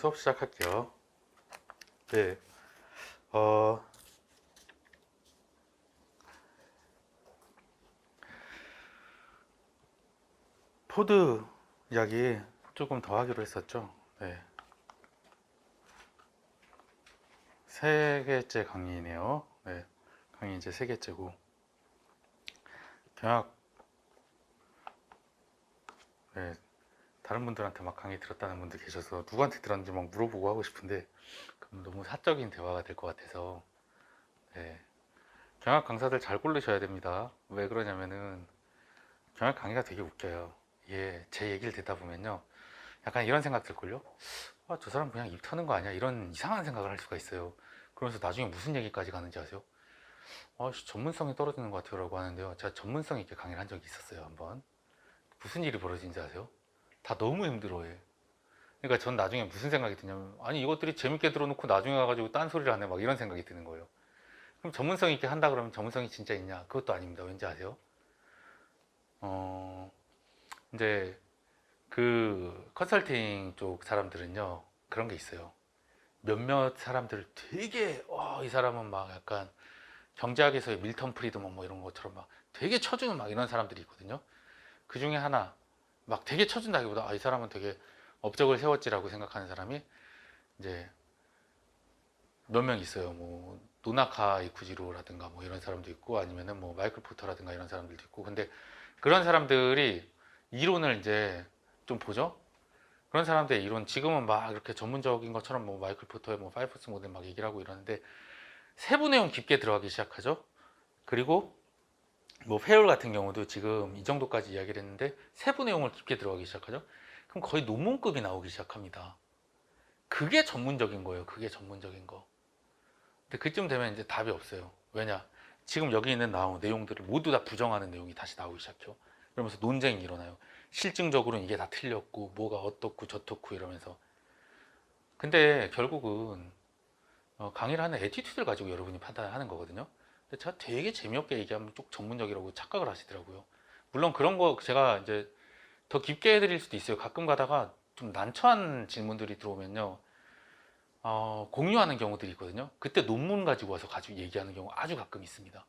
수업 시작할게요. 네, 어, 포드 이야기 조금 더 하기로 했었죠. 네, 세 개째 강의네요. 네, 강의 이제 세 개째고 경약, 네, 다른 분들한테 막 강의 들었다는 분들 계셔서 누구한테 들었는지 막 물어보고 하고 싶은데 그럼 너무 사적인 대화가 될 것 같아서 네, 경약 강사들 잘 고르셔야 됩니다. 왜 그러냐면은 경약 강의가 되게 웃겨요. 이게 제 얘기를 듣다 보면요, 약간 이런 생각 들걸요? 아, 저 사람 그냥 입 터는 거 아니야? 이런 이상한 생각을 할 수가 있어요. 그러면서 나중에 무슨 얘기까지 가는지 아세요? 아, 전문성이 떨어지는 것 같아요 라고 하는데요, 제가 전문성 있게 강의를 한 적이 있었어요. 한번 무슨 일이 벌어진지 아세요? 다 너무 힘들어해. 그러니까 전 나중에 무슨 생각이 드냐면, 아니 이것들이 재밌게 들어놓고 나중에 가가지고 딴소리를 하네, 막 이런 생각이 드는 거예요. 그럼 전문성 있게 한다 그러면 전문성이 진짜 있냐? 그것도 아닙니다. 왠지 아세요? 어, 이제 그 컨설팅 쪽 사람들은요, 그런 게 있어요. 몇몇 사람들 되게 이 사람은 막 약간 경제학에서의 밀턴 프리드먼 뭐 이런 것처럼 막 되게 쳐주는 막 이런 사람들이 있거든요. 그 중에 하나, 막 되게 쳐준다기보다 이 사람은 되게 업적을 세웠지라고 생각하는 사람이 이제 몇 명 있어요. 뭐 노나카 이쿠지로라든가 뭐 이런 사람도 있고, 아니면은 뭐 마이클 포터라든가 이런 사람들도 있고. 근데 그런 사람들이 이론을 이제 좀 보죠. 그런 사람들의 이론, 지금은 막 이렇게 전문적인 것처럼 뭐 마이클 포터의 뭐 파이포스 모델 막 얘기를 하고 이러는데, 세부 내용 깊게 들어가기 시작하죠. 그리고 뭐 페율 같은 경우도 지금 이 정도까지 이야기를 했는데 세부 내용을 깊게 들어가기 시작하죠. 그럼 거의 논문급이 나오기 시작합니다. 그게 전문적인 거예요. 그게 전문적인 거. 근데 그쯤 되면 이제 답이 없어요. 왜냐? 지금 여기 있는 내용들을 모두 다 부정하는 내용이 다시 나오기 시작해요. 그러면서 논쟁이 일어나요. 실증적으로는 이게 다 틀렸고 뭐가 어떻고 저떻고 이러면서. 근데 결국은 강의를 하는 에티튜드를 가지고 여러분이 판단하는 거거든요. 근데 제가 되게 재미없게 얘기하면 쪽 전문적이라고 착각을 하시더라고요. 물론 그런 거 제가 이제 더 깊게 해드릴 수도 있어요. 가끔 가다가 좀 난처한 질문들이 들어오면요, 공유하는 경우들이 있거든요. 그때 논문 가지고 얘기하는 경우 아주 가끔 있습니다.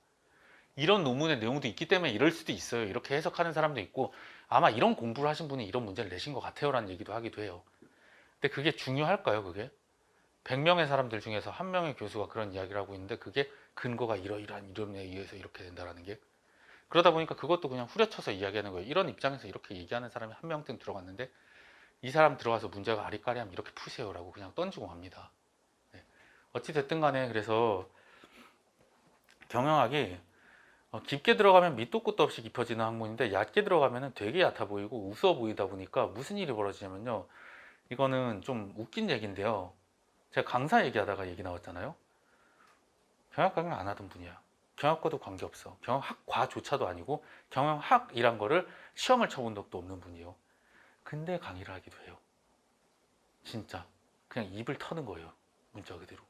이런 논문의 내용도 있기 때문에 이럴 수도 있어요. 이렇게 해석하는 사람도 있고, 아마 이런 공부를 하신 분이 이런 문제를 내신 것 같아요 라는 얘기도 하기도 해요. 근데 그게 중요할까요? 그게 100명의 사람들 중에서 한 명의 교수가 그런 이야기를 하고 있는데 그게 근거가 이러이러한 이론에 의해서 이렇게 된다라는 게, 그러다 보니까 그것도 그냥 후려쳐서 이야기하는 거예요. 이런 입장에서 이렇게 얘기하는 사람이 한 명쯤 들어갔는데 이 사람 들어가서 문제가 아리까리하면 이렇게 푸세요라고 그냥 던지고 갑니다. 네. 어찌 됐든 간에 그래서 경영학이 깊게 들어가면 밑도 끝도 없이 깊어지는 학문인데, 얕게 들어가면 되게 얕아 보이고 우스워 보이다 보니까 무슨 일이 벌어지냐면요, 이거는 좀 웃긴 얘기인데요, 제가 강사 얘기하다가 얘기 나왔잖아요. 경영 강의 안 하던 분이야. 경영학과도 관계없어. 경영학과조차도 아니고 경영학이란 거를 시험을 쳐본 적도 없는 분이에요. 근데 강의를 하기도 해요. 진짜 그냥 입을 터는 거예요. 문자 그대로.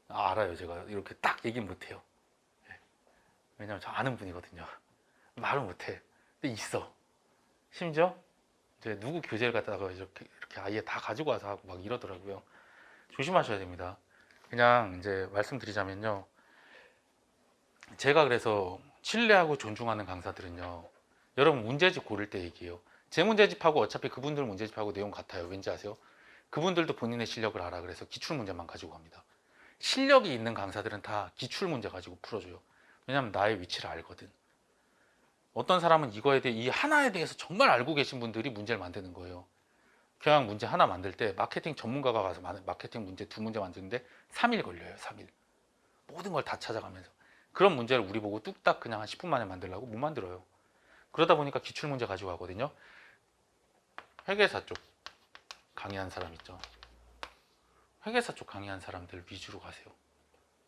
알아요. 제가 이렇게 딱 얘기 못해요. 왜냐면 저 아는 분이거든요. 말을 못해. 근데 있어. 심지어 이제 누구 교재를 갖다가 이렇게 아예 다 가지고 와서 하고 막 이러더라고요. 조심하셔야 됩니다. 그냥 이제 말씀드리자면요, 제가 그래서 신뢰하고 존중하는 강사들은요, 여러분 문제집 고를 때 얘기해요. 제 문제집하고 어차피 그분들 문제집하고 내용 같아요. 왠지 아세요? 그분들도 본인의 실력을 알아. 그래서 기출문제만 가지고 갑니다. 실력이 있는 강사들은 다 기출문제 가지고 풀어줘요. 왜냐면 나의 위치를 알거든. 어떤 사람은 이거에 대해, 이 하나에 대해서 정말 알고 계신 분들이 문제를 만드는 거예요. 교양 문제 하나 만들 때 마케팅 전문가가 가서 마케팅 문제 두 문제 만드는데 3일 걸려요. 3일. 모든 걸 다 찾아가면서. 그런 문제를 우리 보고 뚝딱 그냥 한 10분 만에 만들려고 못 만들어요. 그러다 보니까 기출문제 가지고 가거든요. 회계사 쪽 강의한 사람 있죠. 회계사 쪽 강의한 사람들 위주로 가세요.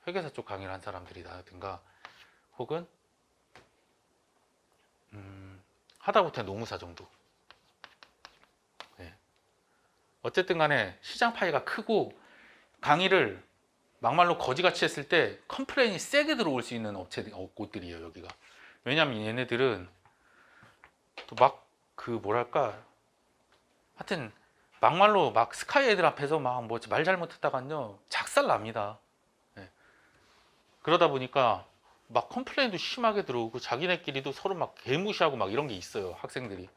회계사 쪽 강의를 한 사람들이라든가, 혹은 하다못해 노무사 정도. 네. 어쨌든 간에 시장 파이가 크고 강의를 막말로 거지같이 했을 때 컴플레인이 세게 들어올 수 있는 곳들이에요, 여기가. 왜냐면 얘네들은 또 막 그 뭐랄까, 하여튼 막말로 막 스카이 애들 앞에서 막 뭐 말 잘못했다간요 작살 납니다. 네. 그러다 보니까 막 컴플레인도 심하게 들어오고 자기네끼리도 서로 막 개무시하고 막 이런 게 있어요. 학생들이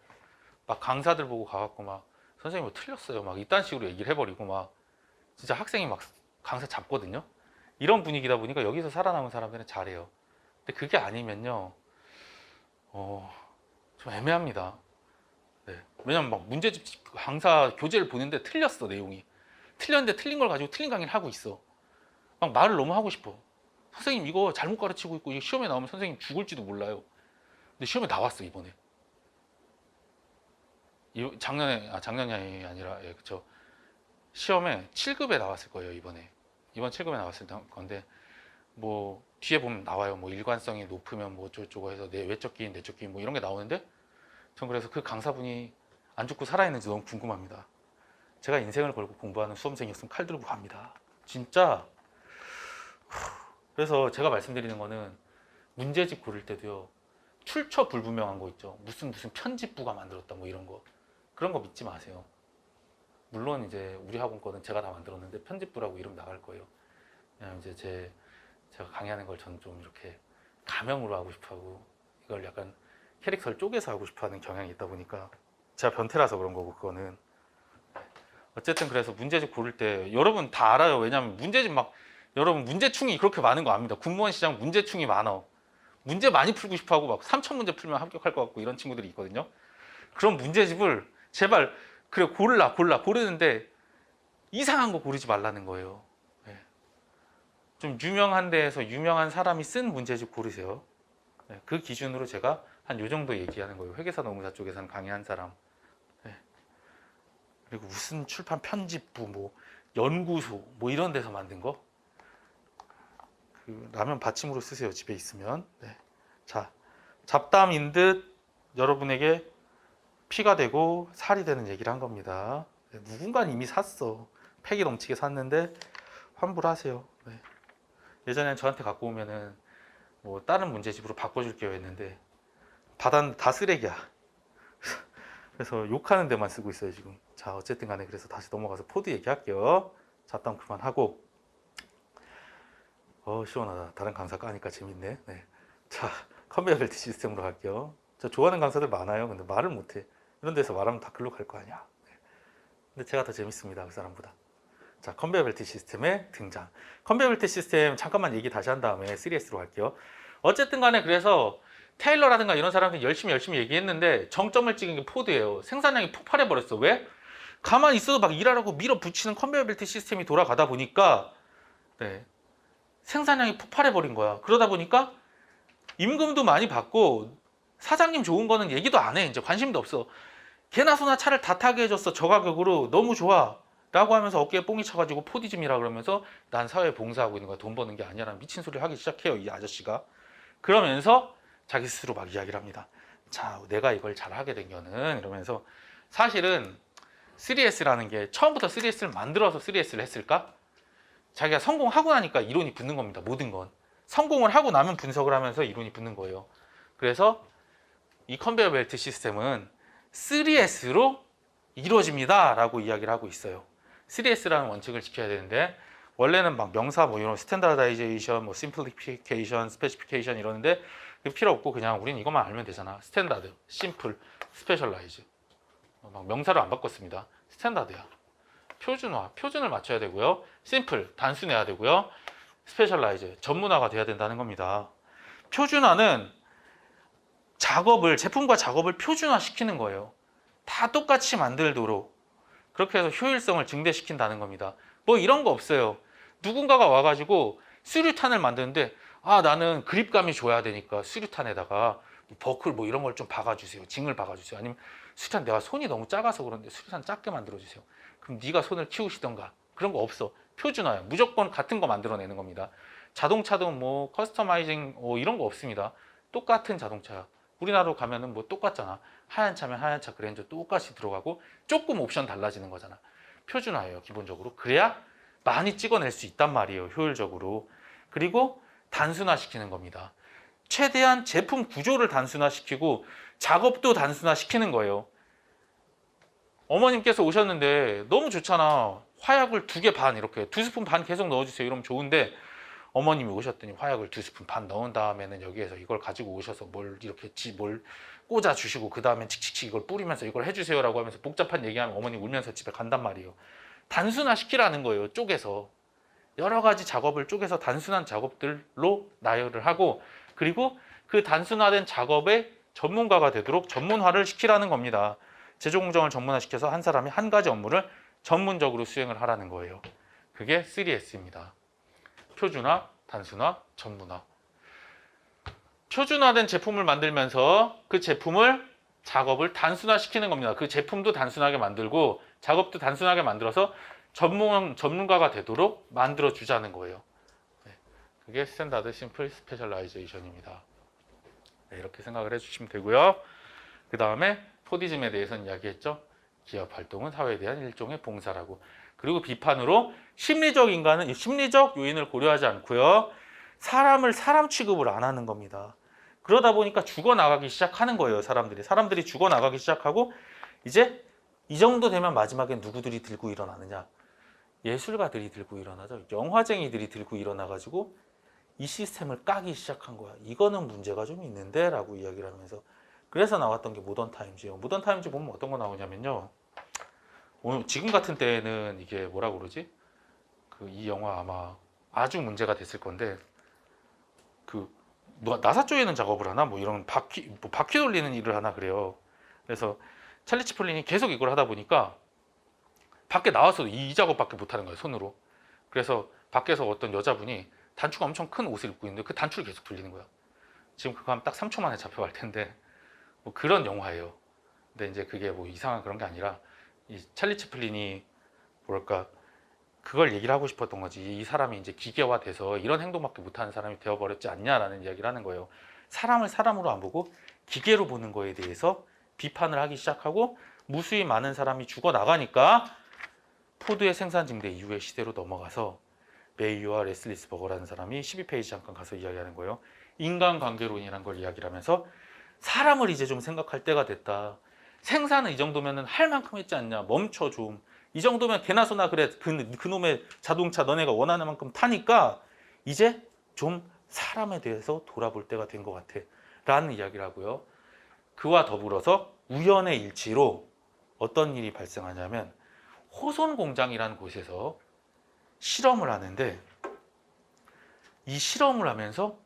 막 강사들 보고 가갖고 막 선생님 뭐 틀렸어요 막 이딴 식으로 얘기를 해버리고 막 진짜 학생이 막 강사 잡거든요. 이런 분위기다 보니까 여기서 살아남은 사람들은 잘해요. 근데 그게 아니면요 좀 애매합니다. 네. 왜냐면 막 문제집 강사 교재를 보는데 틀렸어 내용이. 틀렸는데 틀린 걸 가지고 틀린 강의를 하고 있어. 막 말을 너무 하고 싶어. 선생님 이거 잘못 가르치고 있고 이거 시험에 나오면 선생님 죽을지도 몰라요. 근데 시험에 나왔어 이번에. 작년이 아니라 예 그쵸. 시험에 7급에 나왔을 거예요 이번에. 이번 7급에 나왔을 건데 뭐 뒤에 보면 나와요. 뭐 일관성이 높으면 뭐 어쩌고저쩌고 해서 외적 기인 내적 기인 뭐 이런 게 나오는데 전 그래서 그 강사분이 안 죽고 살아있는지 너무 궁금합니다. 제가 인생을 걸고 공부하는 수험생이었으면 칼 들고 갑니다. 진짜. 그래서 제가 말씀드리는 거는 문제집 고를 때도요. 출처 불분명한 거 있죠. 무슨 편집부가 만들었다 뭐 이런 거. 그런 거 믿지 마세요. 물론 이제 우리 학원 거는 제가 다 만들었는데 편집부라고 이름 나갈 거예요. 그냥 이제 제가 강의하는 걸 저는 좀 이렇게 가명으로 하고 싶어하고 이걸 약간 캐릭터를 쪼개서 하고 싶어하는 경향이 있다 보니까 제가 변태라서 그런 거고 그거는 어쨌든 그래서 문제집 고를 때 여러분 다 알아요. 왜냐면 문제집 막 여러분 문제충이 그렇게 많은 거 압니다. 공무원 시장 문제충이 많아. 문제 많이 풀고 싶어하고 막 3,000문제 풀면 합격할 것 같고 이런 친구들이 있거든요. 그런 문제집을 제발 그래 고르는데 이상한 거 고르지 말라는 거예요. 네. 좀 유명한 데에서 유명한 사람이 쓴 문제집 고르세요. 네. 그 기준으로 제가 한 요 정도 얘기하는 거예요. 회계사 노무사 쪽에서는 강의한 사람. 네. 그리고 무슨 출판 편집부 뭐 연구소 뭐 이런 데서 만든 거 그 라면 받침으로 쓰세요. 집에 있으면. 네. 자, 잡담인 듯 여러분에게 피가 되고 살이 되는 얘기를 한 겁니다. 네. 누군가는 이미 샀어. 패기 넘치게 샀는데 환불하세요. 네. 예전엔 저한테 갖고 오면은 뭐 다른 문제집으로 바꿔줄게요 했는데 받았는데 다 쓰레기야. 그래서 욕하는 데만 쓰고 있어요 지금. 자 어쨌든 간에 그래서 다시 넘어가서 포드 얘기할게요. 잡담 그만하고. 시원하다. 다른 강사 까니까 재밌네. 네. 자 컨베이어 벨트 시스템으로 갈게요. 저 좋아하는 강사들 많아요. 근데 말을 못해. 이런 데서 말하면 다 글로 갈 거 아니야. 네. 근데 제가 더 재밌습니다 그 사람보다. 자 컨베이어 벨트 시스템의 등장. 컨베이어 벨트 시스템 잠깐만 얘기 다시 한 다음에 3S로 갈게요. 어쨌든 간에 그래서 테일러라든가 이런 사람들이 열심히 얘기했는데 정점을 찍은 게 포드예요. 생산량이 폭발해 버렸어. 왜? 가만히 있어도 막 일하라고 밀어붙이는 컨베이어 벨트 시스템이 돌아가다 보니까 네, 생산량이 폭발해 버린 거야. 그러다 보니까 임금도 많이 받고 사장님 좋은 거는 얘기도 안 해. 이제 관심도 없어. 개나 소나 차를 다 타게 해줬어. 저 가격으로 너무 좋아. 라고 하면서 어깨에 뽕이 쳐가지고 포디즘이라 그러면서 난 사회에 봉사하고 있는 거야. 돈 버는 게 아니야. 라는 미친 소리를 하기 시작해요. 이 아저씨가. 그러면서 자기 스스로 막 이야기를 합니다. 자, 내가 이걸 잘하게 된 거는 이러면서 사실은 3S라는 게 처음부터 3S를 만들어서 3S를 했을까? 자기가 성공하고 나니까 이론이 붙는 겁니다. 모든 건. 성공을 하고 나면 분석을 하면서 이론이 붙는 거예요. 그래서 이 컨베이어 벨트 시스템은 3S로 이루어집니다. 라고 이야기를 하고 있어요. 3S라는 원칙을 지켜야 되는데 원래는 막 명사 뭐 이런 스탠다다이제이션, 뭐 심플리피케이션, 스페시피케이션 이러는데 필요 없고 그냥 우린 이것만 알면 되잖아. 스탠다드, 심플, 스페셜라이즈. 막 명사를 안 바꿨습니다. 스탠다드야. 표준화, 표준을 맞춰야 되고요. 심플, 단순해야 되고요. 스페셜라이즈, 전문화가 돼야 된다는 겁니다. 표준화는 제품과 작업을 표준화시키는 거예요. 다 똑같이 만들도록. 그렇게 해서 효율성을 증대시킨다는 겁니다. 뭐 이런 거 없어요. 누군가가 와가지고 수류탄을 만드는데 나는 그립감이 좋아야 되니까 수류탄에다가 버클 뭐 이런 걸 좀 박아주세요. 징을 박아주세요. 아니면 수류탄 내가 손이 너무 작아서 그런데 수류탄 작게 만들어주세요. 그럼 네가 손을 키우시던가. 그런 거 없어. 표준화야. 무조건 같은 거 만들어내는 겁니다. 자동차도 뭐 커스터마이징 이런 거 없습니다. 똑같은 자동차야. 우리나라로 가면은 뭐 똑같잖아. 하얀 차면 하얀 차 그랜저 똑같이 들어가고 조금 옵션 달라지는 거잖아. 표준화예요 기본적으로. 그래야 많이 찍어낼 수 있단 말이에요 효율적으로. 그리고 단순화시키는 겁니다. 최대한 제품 구조를 단순화시키고 작업도 단순화시키는 거예요. 어머님께서 오셨는데 너무 좋잖아. 화약을 2개 반 이렇게 2스푼 반 계속 넣어주세요. 이러면 좋은데 어머님이 오셨더니 화약을 2스푼 반 넣은 다음에는 여기에서 이걸 가지고 오셔서 뭘 이렇게 뭘 꽂아 주시고 그 다음에 칙칙칙 이걸 뿌리면서 이걸 해주세요라고 하면서 복잡한 얘기하면 어머님 울면서 집에 간단 말이에요. 단순화 시키라는 거예요. 쪼개서 여러 가지 작업을 쪼개서 단순한 작업들로 나열을 하고, 그리고 그 단순화된 작업의 전문가가 되도록 전문화를 시키라는 겁니다. 제조 공정을 전문화시켜서 한 사람이 한 가지 업무를 전문적으로 수행을 하라는 거예요. 그게 3S입니다. 표준화, 단순화, 전문화. 표준화된 제품을 만들면서 그 제품을 작업을 단순화시키는 겁니다. 그 제품도 단순하게 만들고 작업도 단순하게 만들어서 전문가가 되도록 만들어 주자는 거예요. 네, 그게 스탠다드 심플 스페셜라이제이션입니다. 네, 이렇게 생각을 해주시면 되고요. 그 다음에 포디즘에 대해서는 이야기했죠. 기업 활동은 사회에 대한 일종의 봉사라고. 그리고 비판으로 심리적 인간은 심리적 요인을 고려하지 않고요. 사람을 사람 취급을 안 하는 겁니다. 그러다 보니까 죽어나가기 시작하는 거예요. 사람들이 죽어나가기 시작하고, 이제 이 정도 되면 마지막에 누구들이 들고 일어나느냐. 예술가들이 들고 일어나죠. 영화쟁이들이 들고 일어나가지고 이 시스템을 까기 시작한 거야. 이거는 문제가 좀 있는데 라고 이야기를 하면서, 그래서 나왔던 게 모던 타임즈예요. 모던 타임즈 보면 어떤 거 나오냐면요. 오늘 지금 같은 때는 이게 뭐라고 그러지? 이 영화 아마 아주 문제가 됐을 건데, 나사 쪽에는 작업을 하나? 뭐 이런 바퀴 돌리는 일을 하나 그래요. 그래서 찰리 채플린이 계속 이걸 하다 보니까 밖에 나와서도 이 작업밖에 못하는 거예요, 손으로. 그래서 밖에서 어떤 여자분이 단추가 엄청 큰 옷을 입고 있는데 그 단추를 계속 돌리는 거야. 지금 그거 하면 딱 3초 만에 잡혀갈 텐데, 뭐 그런 영화예요. 근데 이제 그게 뭐 이상한 그런 게 아니라 이 찰리 채플린이 뭐랄까 그걸 얘기를 하고 싶었던 거지. 이 사람이 이제 기계화돼서 이런 행동밖에 못하는 사람이 되어버렸지 않냐라는 이야기를 하는 거예요. 사람을 사람으로 안 보고 기계로 보는 거에 대해서 비판을 하기 시작하고, 무수히 많은 사람이 죽어나가니까 포드의 생산 증대 이후의 시대로 넘어가서 메이유와 레슬리스 버거라는 사람이 12페이지 잠깐 가서 이야기하는 거예요. 인간관계론이라는 걸 이야기를 하면서 사람을 이제 좀 생각할 때가 됐다. 생산은 이 정도면 할 만큼 했지 않냐. 멈춰 좀. 이 정도면 개나 소나 그래. 그놈의 자동차 너네가 원하는 만큼 타니까 이제 좀 사람에 대해서 돌아볼 때가 된 것 같아. 라는 이야기를 하고요. 그와 더불어서 우연의 일치로 어떤 일이 발생하냐면, 호손 공장이라는 곳에서 실험을 하는데, 이 실험을 하면서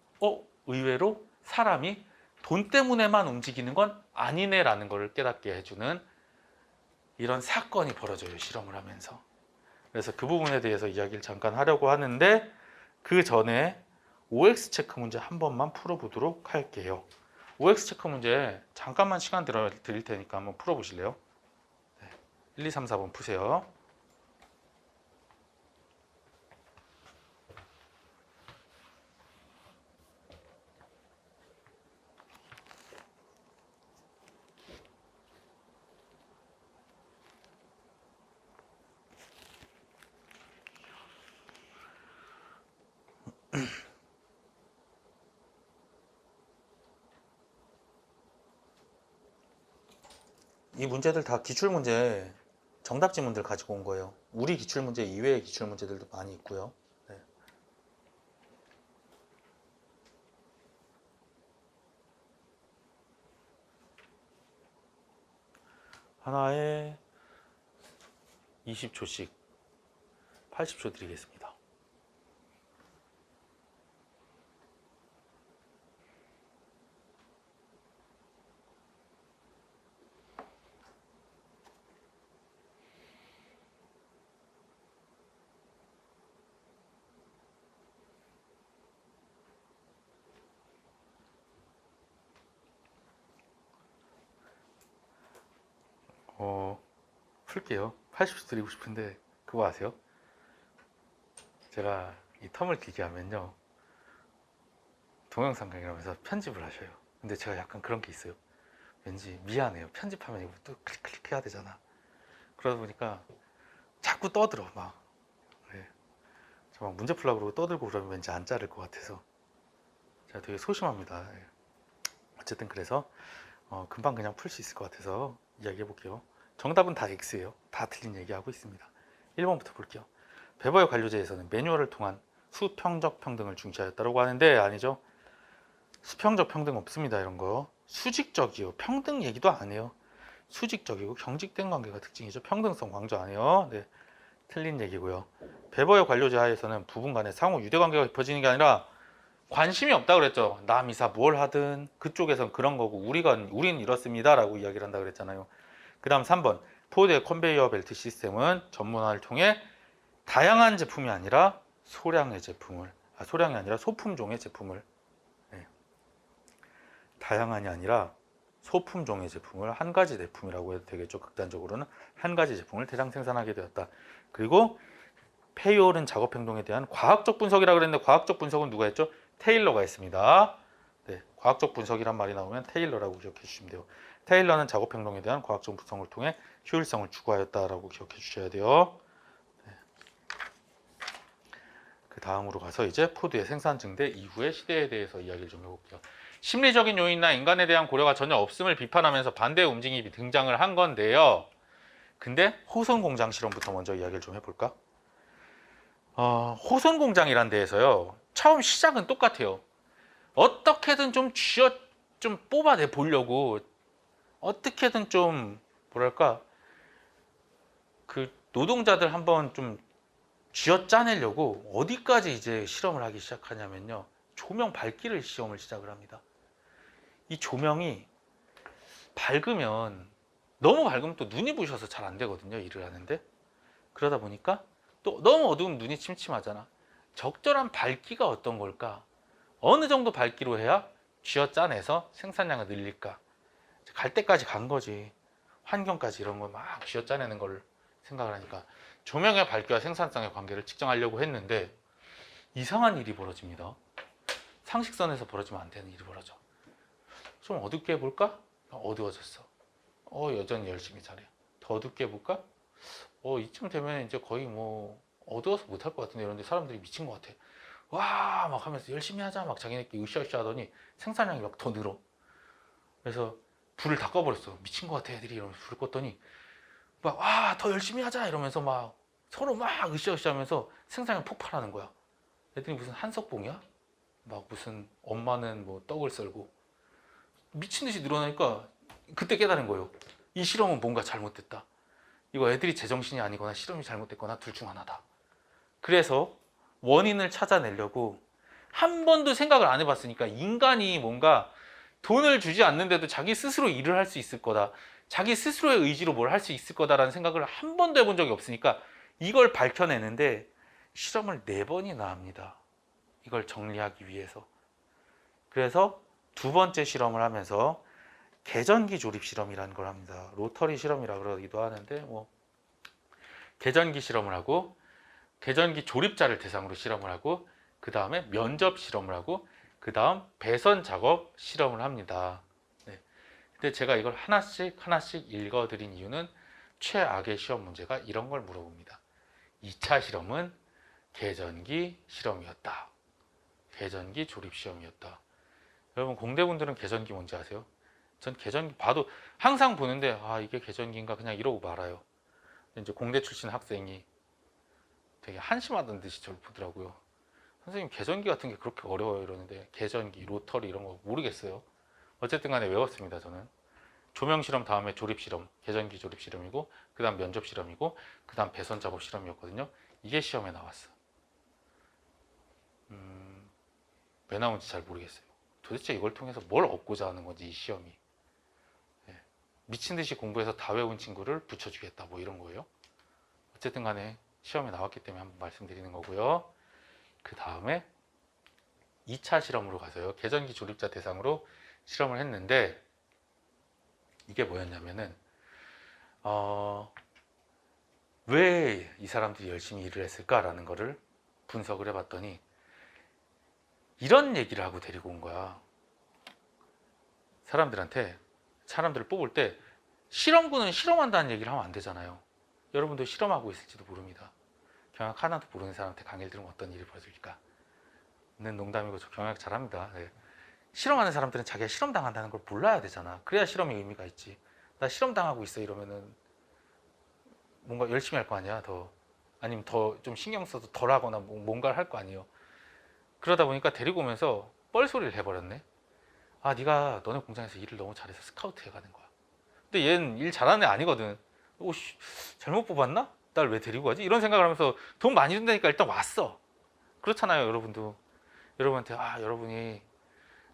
의외로 사람이 돈 때문에만 움직이는 건 아니네라는 걸 깨닫게 해주는 이런 사건이 벌어져요, 실험을 하면서. 그래서 그 부분에 대해서 이야기를 잠깐 하려고 하는데, 그 전에 OX 체크 문제 한 번만 풀어보도록 할게요. OX 체크 문제 잠깐만 시간 드릴 테니까 한번 풀어보실래요? 1, 2, 3, 4번 푸세요. 이 문제들 다 기출문제, 정답 지문들 가지고 온 거예요. 우리 기출문제 이외의 기출문제들도 많이 있고요. 네. 하나에 20초씩 80초 드리겠습니다. 풀게요. 80초 드리고 싶은데 그거 아세요? 제가 이 텀을 길게 하면요, 동영상 강의하면서 편집을 하셔요. 근데 제가 약간 그런 게 있어요. 왠지 미안해요. 편집하면 이거 또 클릭 해야 되잖아. 그러다 보니까 자꾸 떠들어 막. 네. 저 막 문제 풀려고 그러고 떠들고 그러면 왠지 안 자를 것 같아서 제가 되게 소심합니다. 어쨌든 그래서 금방 그냥 풀 수 있을 것 같아서 이야기해 볼게요. 정답은 다 X예요. 다 틀린 얘기하고 있습니다. 1번부터 볼게요. 베버의 관료제에서는 매뉴얼을 통한 수평적 평등을 중시하였다고 하는데 아니죠. 수평적 평등 없습니다. 이런 거. 수직적이요. 평등 얘기도 안 해요. 수직적이고 경직된 관계가 특징이죠. 평등성 강조 안 해요. 네, 틀린 얘기고요. 베버의 관료제 하에서는 부분 간의 상호 유대 관계가 깊어지는 게 아니라 관심이 없다 그랬죠. 남 이사 뭘 하든 그쪽에선 그런 거고 우린 이렇습니다라고 이야기를 한다 그랬잖아요. 그다음 3번 포드의 컨베이어 벨트 시스템은 전문화를 통해 다양한 제품이 아니라 소량의 제품을 소량이 아니라 소품종의 제품을 네. 다양한이 아니라 소품종의 제품을 한 가지 제품이라고 해도 되겠죠. 극단적으로는 한 가지 제품을 대량 생산하게 되었다. 그리고 페이올은 작업 행동에 대한 과학적 분석이라고 그랬는데 과학적 분석은 누가 했죠? 테일러가 했습니다. 네, 과학적 분석이란 말이 나오면 테일러라고 기억해 주시면 돼요. 테일러는 작업 행동에 대한 과학적 분석을 통해 효율성을 추구하였다라고 기억해 주셔야 돼요. 네. 그 다음으로 가서 이제 포드의 생산 증대 이후의 시대에 대해서 이야기를 좀 해볼게요. 심리적인 요인이나 인간에 대한 고려가 전혀 없음을 비판하면서 반대의 움직임이 등장을 한 건데요. 근데 호선 공장 실험부터 먼저 이야기를 좀 해볼까? 호선 공장이란 데에서요. 처음 시작은 똑같아요. 어떻게든 좀 뽑아내 보려고 어떻게든 좀 뭐랄까 그 노동자들 한번 좀 쥐어 짜내려고 어디까지 이제 실험을 하기 시작하냐면요. 조명 밝기를 시험을 시작을 합니다. 이 조명이 밝으면 너무 밝으면 또 눈이 부셔서 잘 안 되거든요. 일을 하는데 그러다 보니까 또 너무 어두우면 눈이 침침하잖아. 적절한 밝기가 어떤 걸까? 어느 정도 밝기로 해야 쥐어 짜내서 생산량을 늘릴까? 갈 때까지 간 거지. 환경까지 이런 걸 막 쥐어 짜내는 걸 생각을 하니까 조명의 밝기와 생산성의 관계를 측정하려고 했는데 이상한 일이 벌어집니다. 상식선에서 벌어지면 안 되는 일이 벌어져. 좀 어둡게 해볼까? 어두워졌어. 여전히 열심히 잘해. 더 어둡게 해볼까? 이쯤 되면 이제 거의 뭐 어두워서 못할 것 같은데 이런데 사람들이 미친 것 같아. 와, 막 하면서 열심히 하자 막 자기네끼리 으쌰으쌰 하더니 생산량이 막 더 늘어. 그래서 불을 다 꺼버렸어. 미친 것 같아 애들이 이러면서 불을 껐더니 막 더 열심히 하자 이러면서 막 서로 막 으쌰으쌰 하면서 생산량 폭발하는 거야. 애들이 무슨 한석봉이야? 막 무슨 엄마는 뭐 떡을 썰고 미친 듯이 늘어나니까 그때 깨달은 거예요. 이 실험은 뭔가 잘못됐다. 이거 애들이 제정신이 아니거나 실험이 잘못됐거나 둘 중 하나다. 그래서 원인을 찾아내려고 한 번도 생각을 안 해봤으니까 인간이 뭔가 돈을 주지 않는데도 자기 스스로 일을 할 수 있을 거다. 자기 스스로의 의지로 뭘 할 수 있을 거다라는 생각을 한 번도 해본 적이 없으니까 이걸 밝혀내는데 실험을 4번이나 합니다. 이걸 정리하기 위해서. 그래서 두 번째 실험을 하면서 계전기 조립 실험이라는 걸 합니다. 로터리 실험이라 그러기도 하는데 뭐 계전기 실험을 하고 계전기 조립자를 대상으로 실험을 하고 그 다음에 면접 실험을 하고 그 다음 배선 작업 실험을 합니다. 네. 근데 제가 이걸 하나씩 읽어드린 이유는 최악의 시험 문제가 이런 걸 물어봅니다. 2차 실험은 계전기 실험이었다. 계전기 조립 시험이었다. 여러분 공대분들은 계전기 뭔지 아세요? 전 계전기 봐도 항상 보는데 이게 계전기인가 그냥 이러고 말아요. 이제 공대 출신 학생이 되게 한심하던 듯이 저를 보더라고요. 선생님 계전기 같은 게 그렇게 어려워요 이러는데 계전기, 로터리 이런 거 모르겠어요. 어쨌든 간에 외웠습니다 저는. 조명 실험 다음에 조립 실험, 계전기 조립 실험이고 그 다음 면접 실험이고 그 다음 배선 작업 실험이었거든요. 이게 시험에 나왔어요. 왜 나온지 잘 모르겠어요. 도대체 이걸 통해서 뭘 얻고자 하는 건지 이 시험이. 네. 미친 듯이 공부해서 다 외운 친구를 붙여주겠다 뭐 이런 거예요. 어쨌든 간에 시험에 나왔기 때문에 한번 말씀드리는 거고요. 그 다음에 2차 실험으로 가서요. 계전기 조립자 대상으로 실험을 했는데 이게 뭐였냐면은 왜 이 사람들이 열심히 일을 했을까라는 거를 분석을 해봤더니 이런 얘기를 하고 데리고 온 거야. 사람들을 뽑을 때 실험군은 실험한다는 얘기를 하면 안 되잖아요. 여러분도 실험하고 있을지도 모릅니다. 경영 하나도 모르는 사람한테 강의를 들으면 어떤 일이 벌어질까? 는 농담이고 저 경영 잘합니다. 네. 실험하는 사람들은 자기가 실험당한다는 걸 몰라야 되잖아. 그래야 실험이 의미가 있지. 나 실험당하고 있어 이러면은 뭔가 열심히 할 거 아니야, 더. 아니면 더 좀 신경 써서 덜 하거나 뭔가를 할 거 아니에요. 그러다 보니까 데리고 오면서 뻘소리를 해버렸네. 아, 네가 너네 공장에서 일을 너무 잘해서 스카우트 해가는 거야. 근데 얘는 일 잘하는 애 아니거든. 오씨, 잘못 뽑았나? 날 왜 데리고 가지? 이런 생각을 하면서 돈 많이 준다니까 일단 왔어. 그렇잖아요, 여러분도. 여러분한테 여러분이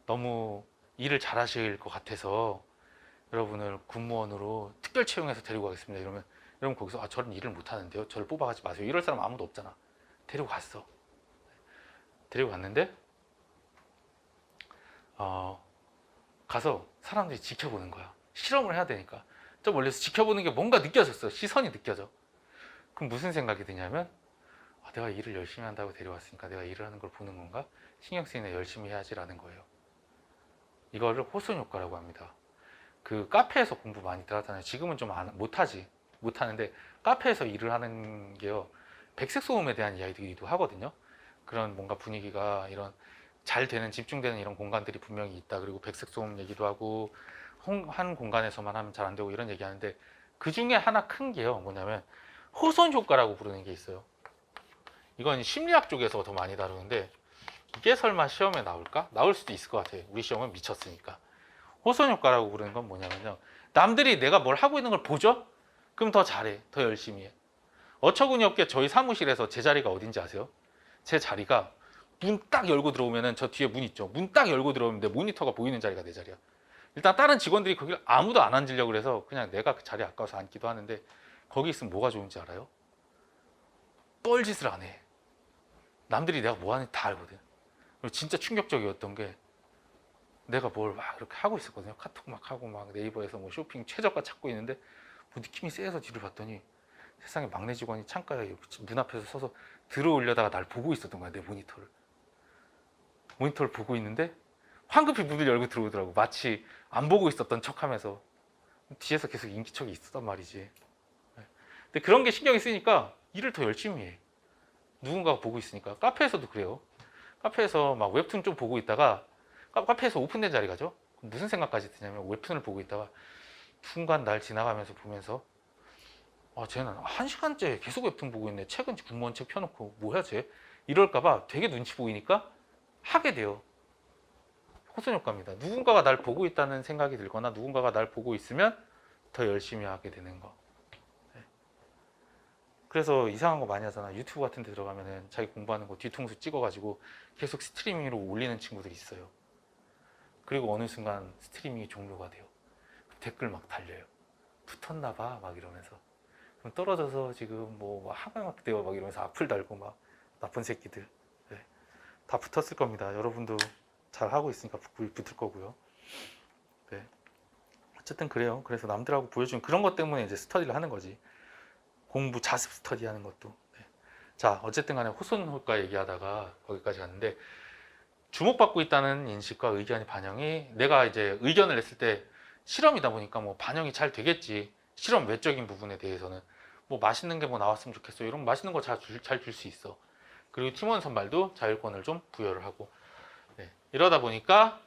너무 일을 잘하실 것 같아서 여러분을 군무원으로 특별 채용해서 데리고 가겠습니다. 이러면 여러분 거기서 저는 일을 못 하는데요. 저를 뽑아가지 마세요. 이럴 사람 아무도 없잖아. 데리고 갔어. 데리고 갔는데 가서 사람들이 지켜보는 거야. 실험을 해야 되니까. 저 멀리서 지켜보는 게 뭔가 느껴졌어. 시선이 느껴져. 그럼 무슨 생각이 드냐면 내가 일을 열심히 한다고 데려왔으니까 내가 일을 하는 걸 보는 건가? 신경 쓰이네, 열심히 해야지라는 거예요. 이거를 호손 효과라고 합니다. 그 카페에서 공부 많이들 하잖아요. 지금은 좀 못하지. 못하는데 카페에서 일을 하는 게요. 백색 소음에 대한 이야기도 하거든요. 그런 뭔가 분위기가 이런 잘 되는 집중되는 이런 공간들이 분명히 있다. 그리고 백색 소음 얘기도 하고 한 공간에서만 하면 잘 안 되고 이런 얘기하는데 그 중에 하나 큰 게요. 뭐냐면 호손 효과라고 부르는 게 있어요. 이건 심리학 쪽에서 더 많이 다루는데 이게 설마 시험에 나올까? 나올 수도 있을 것 같아요. 우리 시험은 미쳤으니까. 호손 효과라고 부르는 건 뭐냐면요. 남들이 내가 뭘 하고 있는 걸 보죠? 그럼 더 잘해. 더 열심히 해. 어처구니 없게 저희 사무실에서 제 자리가 어딘지 아세요? 제 자리가 문 딱 열고 들어오면은 저 뒤에 문 있죠. 문 딱 열고 들어오면 내 모니터가 보이는 자리가 내 자리야. 일단 다른 직원들이 거기 아무도 안 앉으려고 그래서 그냥 내가 그 자리 아까워서 앉기도 하는데 거기 있으면 뭐가 좋은지 알아요? 뻘짓을 안 해. 남들이 내가 뭐 하는지 다 알거든. 그리고 진짜 충격적이었던 게 내가 뭘 막 이렇게 하고 있었거든요. 카톡 막 하고 막 네이버에서 뭐 쇼핑 최저가 찾고 있는데 뭐 느낌이 세서 뒤를 봤더니 세상에 막내 직원이 창가에 문 앞에서 서서 들어오려다가 날 보고 있었던 거야. 내 모니터를 보고 있는데 황급히 문을 열고 들어오더라고. 마치 안 보고 있었던 척하면서 뒤에서 계속 인기척이 있었단 말이지. 근데 그런 게 신경이 쓰이니까 일을 더 열심히 해. 누군가가 보고 있으니까. 카페에서도 그래요. 카페에서 막 웹툰 좀 보고 있다가 카페에서 오픈된 자리가죠. 무슨 생각까지 드냐면 웹툰을 보고 있다가 순간 날 지나가면서 보면서 쟤는 1시간째 계속 웹툰 보고 있네. 책은 군무원 책 펴놓고 뭐야 쟤? 이럴까봐 되게 눈치 보이니까 하게 돼요. 호손 효과입니다. 누군가가 날 보고 있다는 생각이 들거나 누군가가 날 보고 있으면 더 열심히 하게 되는 거. 네. 그래서 이상한 거 많이 하잖아. 유튜브 같은 데 들어가면은 자기 공부하는 거 뒤통수 찍어가지고 계속 스트리밍으로 올리는 친구들이 있어요. 그리고 어느 순간 스트리밍이 종료가 돼요. 댓글 막 달려요. 붙었나 봐 막 이러면서. 그럼 떨어져서 지금 뭐 하강학대요 막 이러면서 악플 달고 막 나쁜 새끼들. 네. 다 붙었을 겁니다. 여러분도 잘 하고 있으니까 붙을 거고요. 네. 어쨌든 그래요. 그래서 남들하고 보여주는 그런 것 때문에 이제 스터디를 하는 거지. 공부 자습 스터디 하는 것도. 네. 자, 어쨌든 간에 호손 효과 얘기하다가 거기까지 갔는데 주목받고 있다는 인식과 의견이 반영이 내가 이제 의견을 냈을 때 실험이다 보니까 뭐 반영이 잘 되겠지. 실험 외적인 부분에 대해서는 뭐 맛있는 게 뭐 나왔으면 좋겠어. 이런 맛있는 거 잘 줄 수 있어. 그리고 팀원 선발도 자율권을 좀 부여를 하고. 네. 이러다 보니까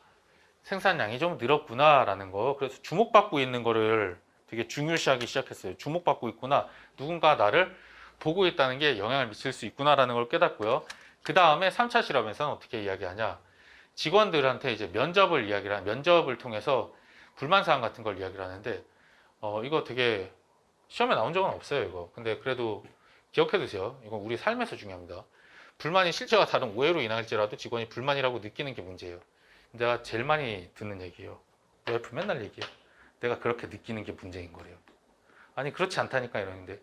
생산량이 좀 늘었구나라는 거. 그래서 주목받고 있는 거를 되게 중요시하기 시작했어요. 주목받고 있구나. 누군가 나를 보고 있다는 게 영향을 미칠 수 있구나라는 걸 깨닫고요. 그 다음에 3차 실험에서는 어떻게 이야기하냐. 직원들한테 이제 면접을 통해서 불만사항 같은 걸 이야기를 하는데, 이거 되게 시험에 나온 적은 없어요, 이거. 근데 그래도 기억해 두세요. 이건 우리 삶에서 중요합니다. 불만이 실제와 다른 오해로 인할지라도 직원이 불만이라고 느끼는 게 문제예요. 내가 제일 많이 듣는 얘기예요. 와이프 맨날 얘기해요. 내가 그렇게 느끼는 게 문제인 거래요. 아니, 그렇지 않다니까 이러는데,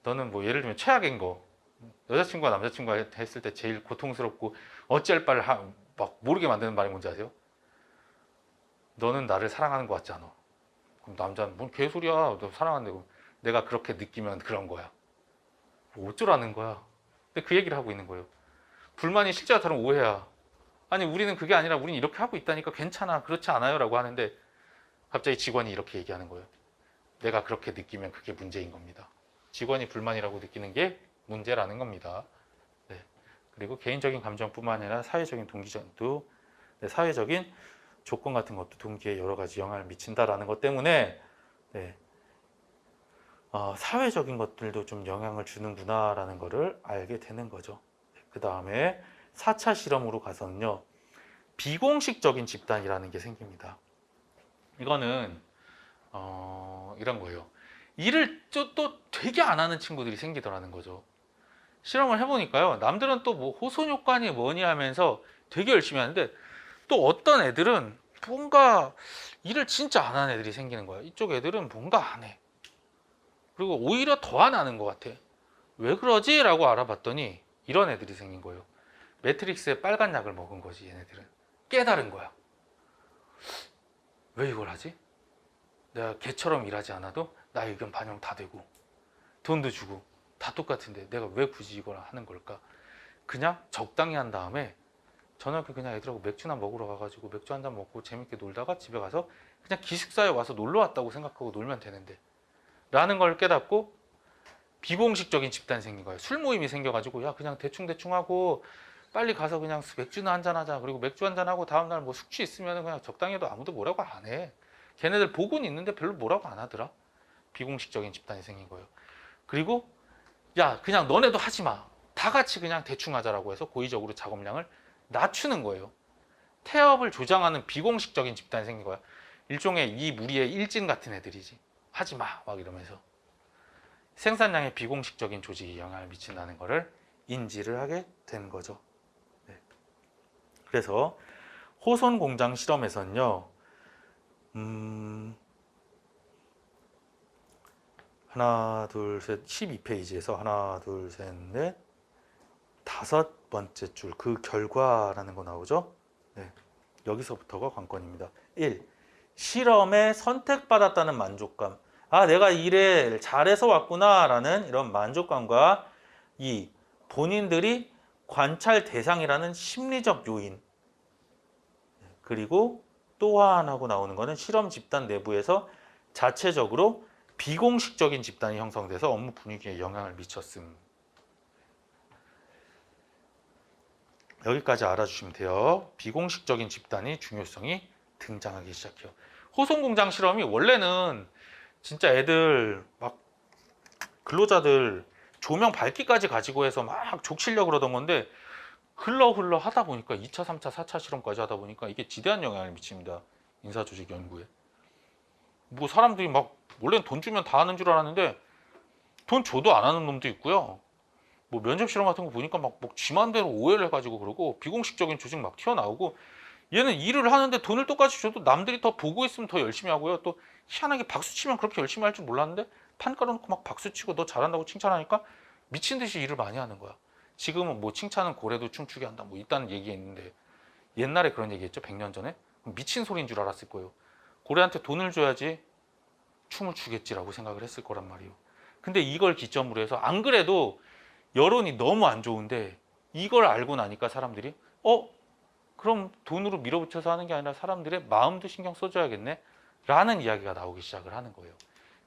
너는 뭐 예를 들면 최악인 거, 여자친구와 남자친구가 했을 때 제일 고통스럽고 어찌할 바를 막 모르게 만드는 말이 뭔지 아세요? 너는 나를 사랑하는 것 같지 않아. 그럼 남자는 뭔 개소리야. 너 사랑한대. 내가 그렇게 느끼면 그런 거야. 뭐 어쩌라는 거야. 근데 그 얘기를 하고 있는 거예요. 불만이 실제와 다른 오해야. 아니, 우리는 그게 아니라 우리는 이렇게 하고 있다니까 괜찮아. 그렇지 않아요. 라고 하는데 갑자기 직원이 이렇게 얘기하는 거예요. 내가 그렇게 느끼면 그게 문제인 겁니다. 직원이 불만이라고 느끼는 게 문제라는 겁니다. 네. 그리고 개인적인 감정뿐만 아니라 사회적인 동기도, 네, 사회적인 조건 같은 것도 동기에 여러 가지 영향을 미친다라는 것 때문에, 네, 사회적인 것들도 좀 영향을 주는구나라는 거를 알게 되는 거죠. 그 다음에 4차 실험으로 가서는요, 비공식적인 집단이라는 게 생깁니다. 이거는 이런 거예요. 일을 또 되게 안 하는 친구들이 생기더라는 거죠. 실험을 해보니까요, 남들은 또 뭐 호손 효과니 뭐니 하면서 되게 열심히 하는데, 또 어떤 애들은 뭔가 일을 진짜 안 하는 애들이 생기는 거야. 이쪽 애들은 뭔가 안 해. 그리고 오히려 더 안 하는 것 같아. 왜 그러지? 라고 알아봤더니 이런 애들이 생긴 거예요. 매트릭스의 빨간 약을 먹은 거지. 얘네들은 깨달은 거야. 왜 이걸 하지? 내가 걔처럼 일하지 않아도 나 의견 반영 다 되고 돈도 주고 다 똑같은데 내가 왜 굳이 이걸 하는 걸까? 그냥 적당히 한 다음에 저녁에 그냥 애들하고 맥주나 먹으러 가가지고 맥주 한 잔 먹고 재밌게 놀다가 집에 가서 그냥 기숙사에 와서 놀러 왔다고 생각하고 놀면 되는데 라는 걸 깨닫고 비공식적인 집단이 생긴 거예요. 술 모임이 생겨가지고 야 그냥 대충 하고 빨리 가서 그냥 맥주나 한잔 하자. 그리고 맥주 한잔 하고 다음날 뭐 숙취 있으면 그냥 적당히 해도 아무도 뭐라고 안 해. 걔네들 보고는 있는데 별로 뭐라고 안 하더라. 비공식적인 집단이 생긴 거예요. 그리고 야 그냥 너네도 하지 마. 다 같이 그냥 대충 하자라고 해서 고의적으로 작업량을 낮추는 거예요. 태업을 조장하는 비공식적인 집단이 생긴 거야. 일종의 이 무리의 일진 같은 애들이지. 하지 마. 막 이러면서. 생산량에 비공식적인 조직이 영향을 미친다는 것을 인지를 하게 된 거죠. 네. 그래서 호손 공장 실험에서는요, 하나, 둘, 셋, 12페이지에서 하나, 둘, 셋, 넷, 다섯 번째 줄, 그 결과라는 거 나오죠? 네. 여기서부터가 관건입니다. 1. 실험에 선택받았다는 만족감. 아, 내가 일을 잘해서 왔구나 라는 이런 만족감과 2. 본인들이 관찰 대상이라는 심리적 요인. 그리고 또 하나하고 나오는 거는 실험 집단 내부에서 자체적으로 비공식적인 집단이 형성돼서 업무 분위기에 영향을 미쳤음. 여기까지 알아주시면 돼요. 비공식적인 집단의 중요성이 등장하기 시작해요. 호송공장 실험이 원래는 진짜 애들 막 근로자들 조명 밝기까지 가지고 해서 막 족치려고 그러던 건데 흘러 하다 보니까 2차, 3차, 4차 실험까지 하다 보니까 이게 지대한 영향을 미칩니다. 인사조직 연구에. 뭐 사람들이 막 원래는 돈 주면 다 하는 줄 알았는데 돈 줘도 안 하는 놈도 있고요. 뭐 면접 실험 같은 거 보니까 막 지만대로 오해를 해가지고 그러고 비공식적인 조직 막 튀어나오고 얘는 일을 하는데 돈을 똑같이 줘도 남들이 더 보고 있으면 더 열심히 하고요. 또 희한하게 박수 치면 그렇게 열심히 할 줄 몰랐는데 판 깔아놓고 막 박수 치고 너 잘한다고 칭찬하니까 미친 듯이 일을 많이 하는 거야. 지금은 뭐 칭찬은 고래도 춤추게 한다 뭐 있다는 얘기 있는데 옛날에 그런 얘기 했죠. 100년 전에. 미친 소리인 줄 알았을 거예요. 고래한테 돈을 줘야지 춤을 추겠지라고 생각을 했을 거란 말이에요. 근데 이걸 기점으로 해서 안 그래도 여론이 너무 안 좋은데 이걸 알고 나니까 사람들이 그럼 돈으로 밀어붙여서 하는 게 아니라 사람들의 마음도 신경 써줘야겠네 라는 이야기가 나오기 시작을 하는 거예요.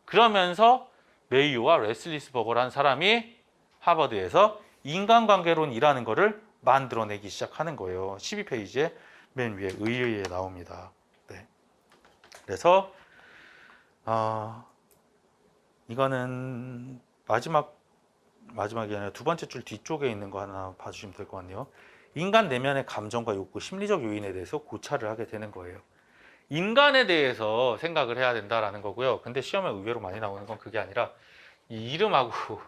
그러면서 메이오와 레슬리스 버거라는 사람이 하버드에서 인간관계론이라는 거를 만들어내기 시작하는 거예요. 12페이지에 맨 위에 의의에 나옵니다. 네. 그래서 이거는 마지막이 아니라 두 번째 줄 뒤쪽에 있는 거 하나 봐주시면 될 것 같네요. 인간 내면의 감정과 욕구, 심리적 요인에 대해서 고찰을 하게 되는 거예요. 인간에 대해서 생각을 해야 된다라는 거고요. 근데 시험에 의외로 많이 나오는 건 그게 아니라 이 이름하고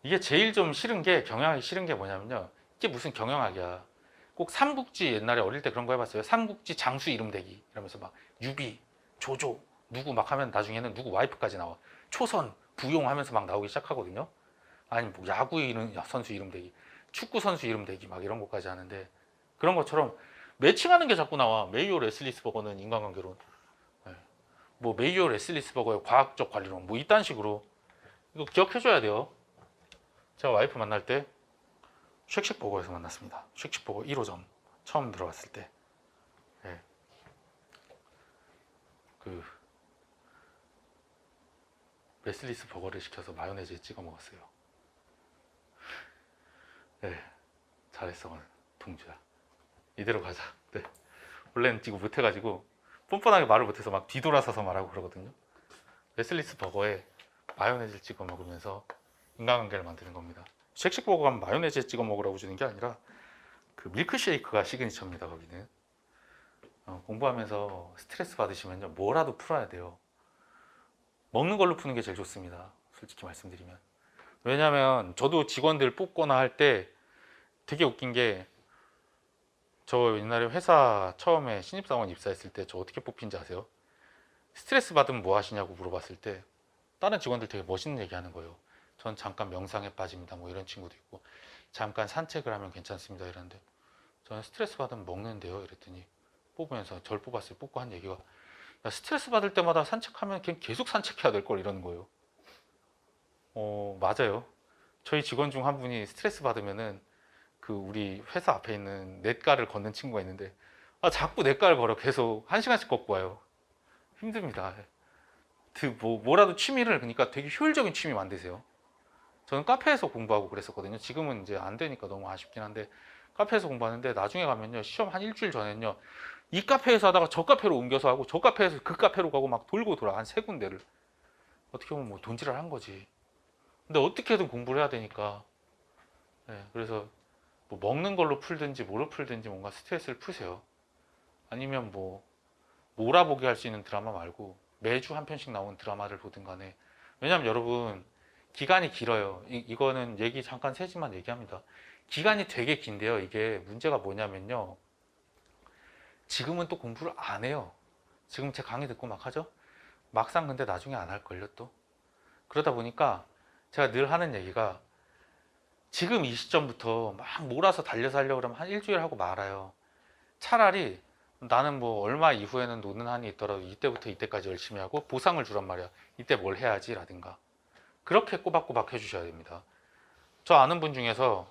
이게 제일 좀 싫은 게 경영하기 싫은 게 뭐냐면요. 이게 무슨 경영학이야. 꼭 삼국지 옛날에 어릴 때 그런 거 해봤어요. 삼국지 장수 이름 대기 이러면서 막 유비, 조조 누구 막 하면 나중에는 누구 와이프까지 나와. 초선, 부용 하면서 막 나오기 시작하거든요. 아니 뭐 야구 선수 이름 대기, 축구 선수 이름 대기 막 이런 것까지 하는데 그런 것처럼 매칭하는 게 자꾸 나와. 메이오 레슬리스버거는 인간관계론, 뭐 메이오 레슬리스버거의 과학적 관리론, 뭐 이딴 식으로 이거 기억해줘야 돼요. 제가 와이프 만날 때 쉑쉑버거에서 만났습니다. 쉑쉑버거 1호점 처음 들어갔을 때, 그 레슬리스 버거를 시켜서 마요네즈에 찍어 먹었어요. 네, 잘했어 동주야. 이대로 가자. 네. 원래는 지금 못해가지고 뻔뻔하게 말을 못해서 막 뒤돌아서서 말하고 그러거든요. 웨슬리스 버거에 마요네즈를 찍어 먹으면서 인간관계를 만드는 겁니다. 쉑쉑버거 가면 마요네즈에 찍어 먹으라고 주는 게 아니라 그 밀크쉐이크가 시그니처입니다. 거기는 공부하면서 스트레스 받으시면요 뭐라도 풀어야 돼요. 먹는 걸로 푸는 게 제일 좋습니다. 솔직히 말씀드리면. 왜냐면 저도 직원들 뽑거나 할 때 되게 웃긴 게, 저 옛날에 회사 처음에 신입사원 입사했을 때 저 어떻게 뽑힌지 아세요? 스트레스 받으면 뭐 하시냐고 물어봤을 때 다른 직원들 되게 멋있는 얘기 하는 거예요. 전 잠깐 명상에 빠집니다. 뭐 이런 친구도 있고, 잠깐 산책을 하면 괜찮습니다. 이러는데 저는 스트레스 받으면 먹는데요. 이랬더니 뽑으면서 절 뽑았어요. 뽑고 한 얘기가, 야, 스트레스 받을 때마다 산책하면 그냥 계속 산책해야 될 걸, 이러는 거예요. 맞아요. 저희 직원 중 한 분이 스트레스 받으면은 그 우리 회사 앞에 있는 냇가를 걷는 친구가 있는데, 자꾸 냇가를 걸어. 계속 1시간씩 걷고 와요. 힘듭니다. 뭐라도 취미를, 그러니까 되게 효율적인 취미 만드세요. 저는 카페에서 공부하고 그랬었거든요. 지금은 이제 안 되니까 너무 아쉽긴 한데, 카페에서 공부하는데 나중에 가면요 시험 한 일주일 전에는요 이 카페에서 하다가 저 카페로 옮겨서 하고, 저 카페에서 그 카페로 가고 막 돌고 돌아, 한 3군데를. 어떻게 보면 뭐 돈질을 한 거지. 근데 어떻게든 공부를 해야 되니까. 네, 그래서 뭐 먹는 걸로 풀든지 뭐로 풀든지 뭔가 스트레스를 푸세요. 아니면 뭐 몰아보게 할 수 있는 드라마 말고 매주 한 편씩 나오는 드라마를 보든 간에. 왜냐면 여러분, 기간이 길어요. 이거는 얘기 잠깐 세지만 얘기합니다. 기간이 되게 긴데요. 이게 문제가 뭐냐면요, 지금은 또 공부를 안 해요. 지금 제 강의 듣고 막 하죠. 막상 근데 나중에 안 할걸요 또. 그러다 보니까 제가 늘 하는 얘기가, 지금 이 시점부터 막 몰아서 달려서 하려고 그러면 한 일주일 하고 말아요. 차라리 나는 뭐 얼마 이후에는 노는 한이 있더라도 이때부터 이때까지 열심히 하고 보상을 주란 말이야. 이때 뭘 해야지 라든가. 그렇게 꼬박꼬박 해주셔야 됩니다. 저 아는 분 중에서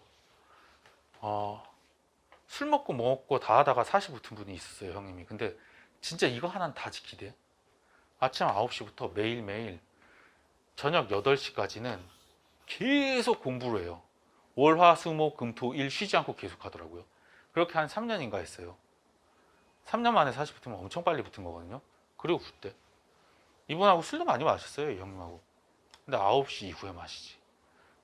술 먹고 뭐 먹고 다 하다가 40 붙은 분이 있었어요, 형님이. 근데 진짜 이거 하나는 다 지키대. 아침 9시부터 매일매일 저녁 8시까지는 계속 공부를 해요. 월, 화, 수, 목, 금, 토, 일 쉬지 않고 계속 하더라고요. 그렇게 한 3년인가 했어요. 3년 만에 40 붙으면 엄청 빨리 붙은 거거든요. 그리고 그때 이분하고 술도 많이 마셨어요, 이 형님하고. 근데 9시 이후에 마시지.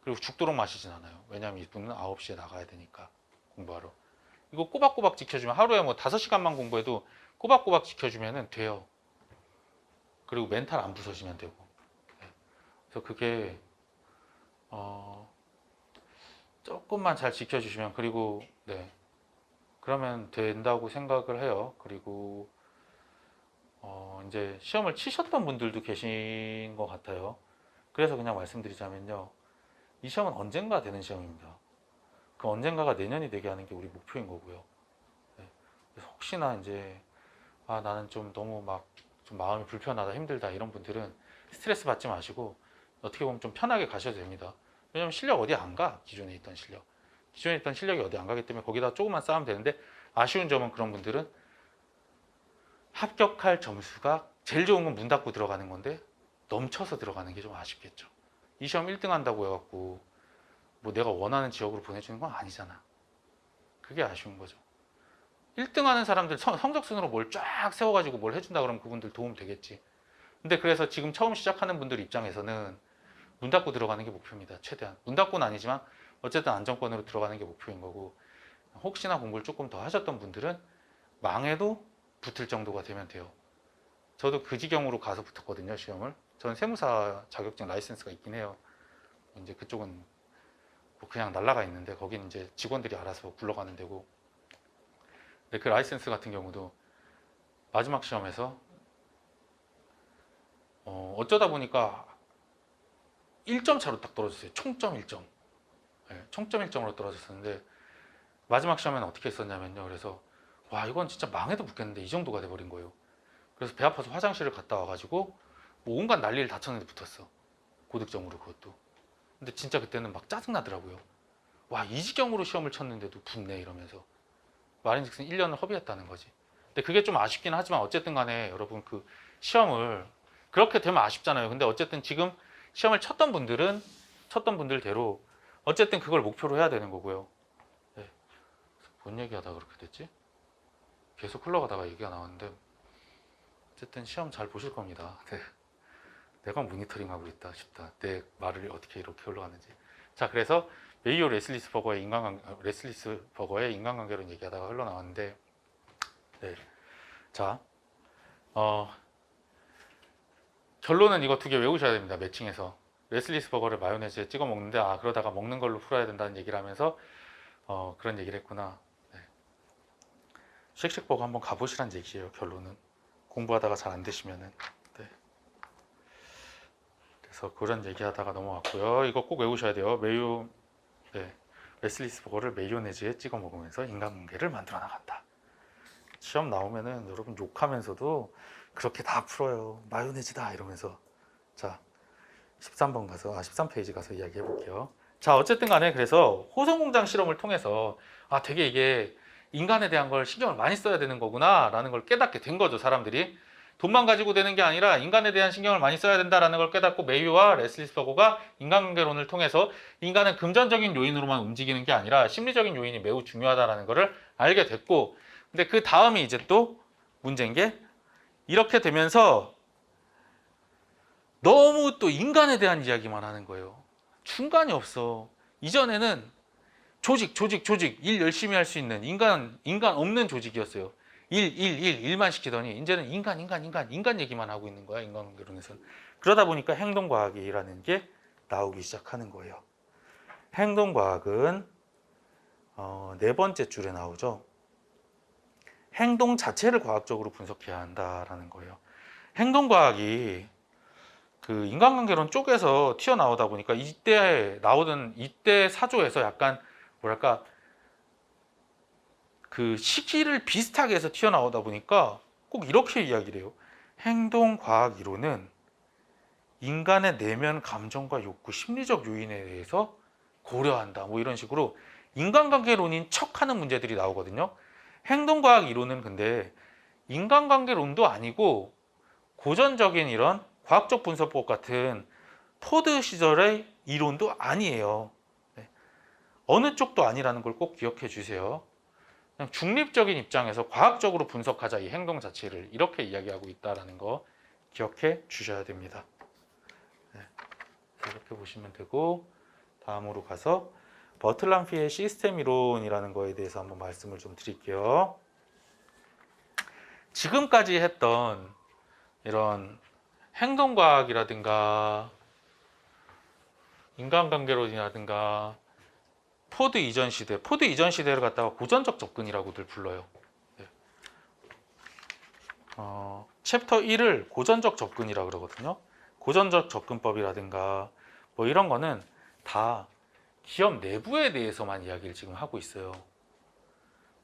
그리고 죽도록 마시진 않아요. 왜냐면 이분은 9시에 나가야 되니까, 공부하러. 이거 꼬박꼬박 지켜주면, 하루에 뭐 5시간만 공부해도 꼬박꼬박 지켜주면 돼요. 그리고 멘탈 안 부서지면 되고. 그래서 그게 조금만 잘 지켜주시면, 그리고 네, 그러면 된다고 생각을 해요. 그리고 이제 시험을 치셨던 분들도 계신 것 같아요. 그래서 그냥 말씀드리자면요, 이 시험은 언젠가 되는 시험입니다. 그 언젠가가 내년이 되게 하는 게 우리 목표인 거고요. 네. 그래서 혹시나 이제 나는 좀 너무 막 좀 마음이 불편하다, 힘들다, 이런 분들은 스트레스 받지 마시고 어떻게 보면 좀 편하게 가셔도 됩니다. 왜냐면 실력 어디 안 가. 기존에 있던 실력이 어디 안 가기 때문에 거기다 조금만 쌓으면 되는데, 아쉬운 점은 그런 분들은 합격할 점수가 제일 좋은 건 문 닫고 들어가는 건데 넘쳐서 들어가는 게 좀 아쉽겠죠. 이 시험 1등 한다고 해갖고 뭐 내가 원하는 지역으로 보내주는 건 아니잖아. 그게 아쉬운 거죠. 1등 하는 사람들 성적순으로 뭘 쫙 세워가지고 뭘 해준다 그러면 그분들 도움 되겠지. 근데 그래서 지금 처음 시작하는 분들 입장에서는 문 닫고 들어가는 게 목표입니다. 최대한. 문 닫고는 아니지만 어쨌든 안정권으로 들어가는 게 목표인 거고, 혹시나 공부를 조금 더 하셨던 분들은 망해도 붙을 정도가 되면 돼요. 저도 그 지경으로 가서 붙었거든요, 시험을. 저는 세무사 자격증 라이센스가 있긴 해요. 이제 그쪽은 뭐 그냥 날라가 있는데, 거기는 이제 직원들이 알아서 굴러가는 데고. 근데 그 라이센스 같은 경우도 마지막 시험에서 어쩌다 보니까 1점 차로 딱 떨어졌어요. 총점 1점. 네, 총점 1점으로 떨어졌었는데, 마지막 시험에는 어떻게 했었냐면요, 그래서 와, 이건 진짜 망해도 붙겠는데 이 정도가 돼버린 거예요. 그래서 배 아파서 화장실을 갔다 와가지고 뭐 온갖 난리를 다 쳤는데 붙었어. 고득점으로, 그것도. 근데 진짜 그때는 막 짜증나더라고요. 와, 이 지경으로 시험을 쳤는데도 붙네, 이러면서. 말인즉슨 1년을 허비했다는 거지. 근데 그게 좀 아쉽긴 하지만 어쨌든 간에 여러분, 그 시험을 그렇게 되면 아쉽잖아요. 근데 어쨌든 지금 시험을 쳤던 분들대로 어쨌든 그걸 목표로 해야 되는 거고요. 네. 뭔 얘기하다 그렇게 됐지? 계속 흘러가다가 얘기가 나왔는데, 어쨌든 시험 잘 보실 겁니다. 네. 내가 모니터링하고 있다 싶다. 내 말을 어떻게 이렇게 흘러가는지. 자, 그래서 메이오 레슬리스 버거의 인간관계론 얘기하다가 흘러나왔는데, 네. 자, 결론은 이거 두 개 외우셔야 됩니다. 매칭해서. 레슬리스 버거를 마요네즈에 찍어 먹는데, 그러다가 먹는 걸로 풀어야 된다는 얘기를 하면서, 그런 얘기를 했구나. 네. 쉑쉑버거 한번 가보시란 얘기예요, 결론은. 공부하다가 잘 안 되시면은. 네. 그래서 그런 얘기하다가 넘어왔고요. 이거 꼭 외우셔야 돼요. 레슬리스 버거를 메요네즈에 찍어 먹으면서 인간관계를 만들어 나간다. 시험 나오면은 여러분 욕하면서도 그렇게 다 풀어요. 마요네즈다 이러면서. 자, 13번 가서 13페이지 가서 이야기해 볼게요. 자, 어쨌든 간에 그래서 호성공장 실험을 통해서 되게 이게 인간에 대한 걸 신경을 많이 써야 되는 거구나 라는 걸 깨닫게 된 거죠. 사람들이 돈만 가지고 되는 게 아니라 인간에 대한 신경을 많이 써야 된다라는 걸 깨닫고 메이유와 레슬리스버거가 인간관계론을 통해서 인간은 금전적인 요인으로만 움직이는 게 아니라 심리적인 요인이 매우 중요하다라는 것을 알게 됐고, 근데 그 다음이 이제 또 문제인 게, 이렇게 되면서 너무 또 인간에 대한 이야기만 하는 거예요. 중간이 없어. 이전에는 조직, 일 열심히 할 수 있는 인간 없는 조직이었어요. 일만 시키더니 이제는 인간 얘기만 하고 있는 거야, 인간관계론에서는. 그러다 보니까 행동과학이라는 게 나오기 시작하는 거예요. 행동과학은 네 번째 줄에 나오죠. 행동 자체를 과학적으로 분석해야 한다라는 거예요. 행동과학이 그 인간관계론 쪽에서 튀어나오다 보니까 이때 사조에서 약간 뭐랄까 그 시기를 비슷하게 해서 튀어나오다 보니까 꼭 이렇게 이야기를 해요. 행동과학 이론은 인간의 내면 감정과 욕구, 심리적 요인에 대해서 고려한다. 뭐 이런 식으로 인간관계론인 척하는 문제들이 나오거든요. 행동과학 이론은 근데 인간관계론도 아니고 고전적인 이런 과학적 분석법 같은 포드 시절의 이론도 아니에요. 네. 어느 쪽도 아니라는 걸 꼭 기억해 주세요. 그냥 중립적인 입장에서 과학적으로 분석하자, 이 행동 자체를, 이렇게 이야기하고 있다는 거 기억해 주셔야 됩니다. 네. 이렇게 보시면 되고, 다음으로 가서 버틀람피의 시스템 이론이라는 거에 대해서 한번 말씀을 좀 드릴게요. 지금까지 했던 이런 행동과학이라든가 인간관계론이라든가 포드 이전 시대를 갖다가 고전적 접근이라고들 불러요. 네. 챕터 1을 고전적 접근이라고 그러거든요. 고전적 접근법이라든가 뭐 이런 거는 다 기업 내부에 대해서만 이야기를 지금 하고 있어요.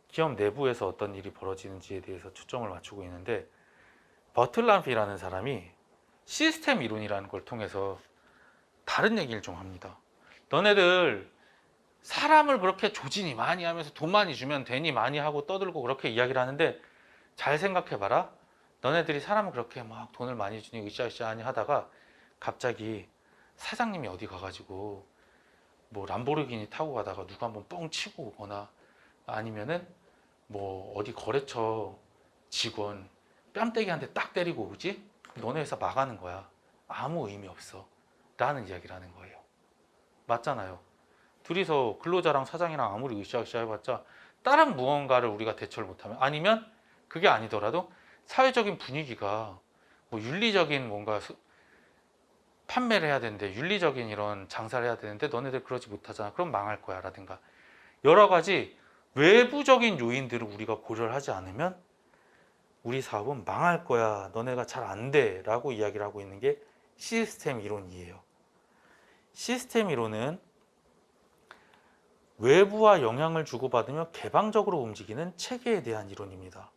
기업 내부에서 어떤 일이 벌어지는지에 대해서 초점을 맞추고 있는데, 버틀람피라는 사람이 시스템 이론이라는 걸 통해서 다른 얘기를 좀 합니다. 너네들 사람을 그렇게 조진이 많이 하면서 돈 많이 주면 되니 많이 하고 떠들고 그렇게 이야기를 하는데, 잘 생각해봐라. 너네들이 사람을 그렇게 막 돈을 많이 주니 으쌰으쌰하니 하다가 갑자기 사장님이 어디 가가지고 뭐 람보르기니 타고 가다가 누가 한번 뻥 치고 오거나, 아니면은 뭐 어디 거래처 직원 뺨때기 한 대 딱 때리고 오지? 너네 회사 망하는 거야. 아무 의미 없어 라는 이야기를 하는 거예요. 맞잖아요. 둘이서 근로자랑 사장이랑 아무리 으쌰으쌰 해봤자 다른 무언가를 우리가 대처를 못하면, 아니면 그게 아니더라도 사회적인 분위기가 뭐 윤리적인 뭔가 판매를 해야 되는데, 윤리적인 이런 장사를 해야 되는데 너네들 그러지 못하잖아. 그럼 망할 거야 라든가 여러 가지 외부적인 요인들을 우리가 고려를 하지 않으면 우리 사업은 망할 거야, 너네가 잘 안 돼 라고 이야기를 하고 있는 게 시스템 이론이에요. 시스템 이론은 외부와 영향을 주고받으며 개방적으로 움직이는 체계에 대한 이론입니다.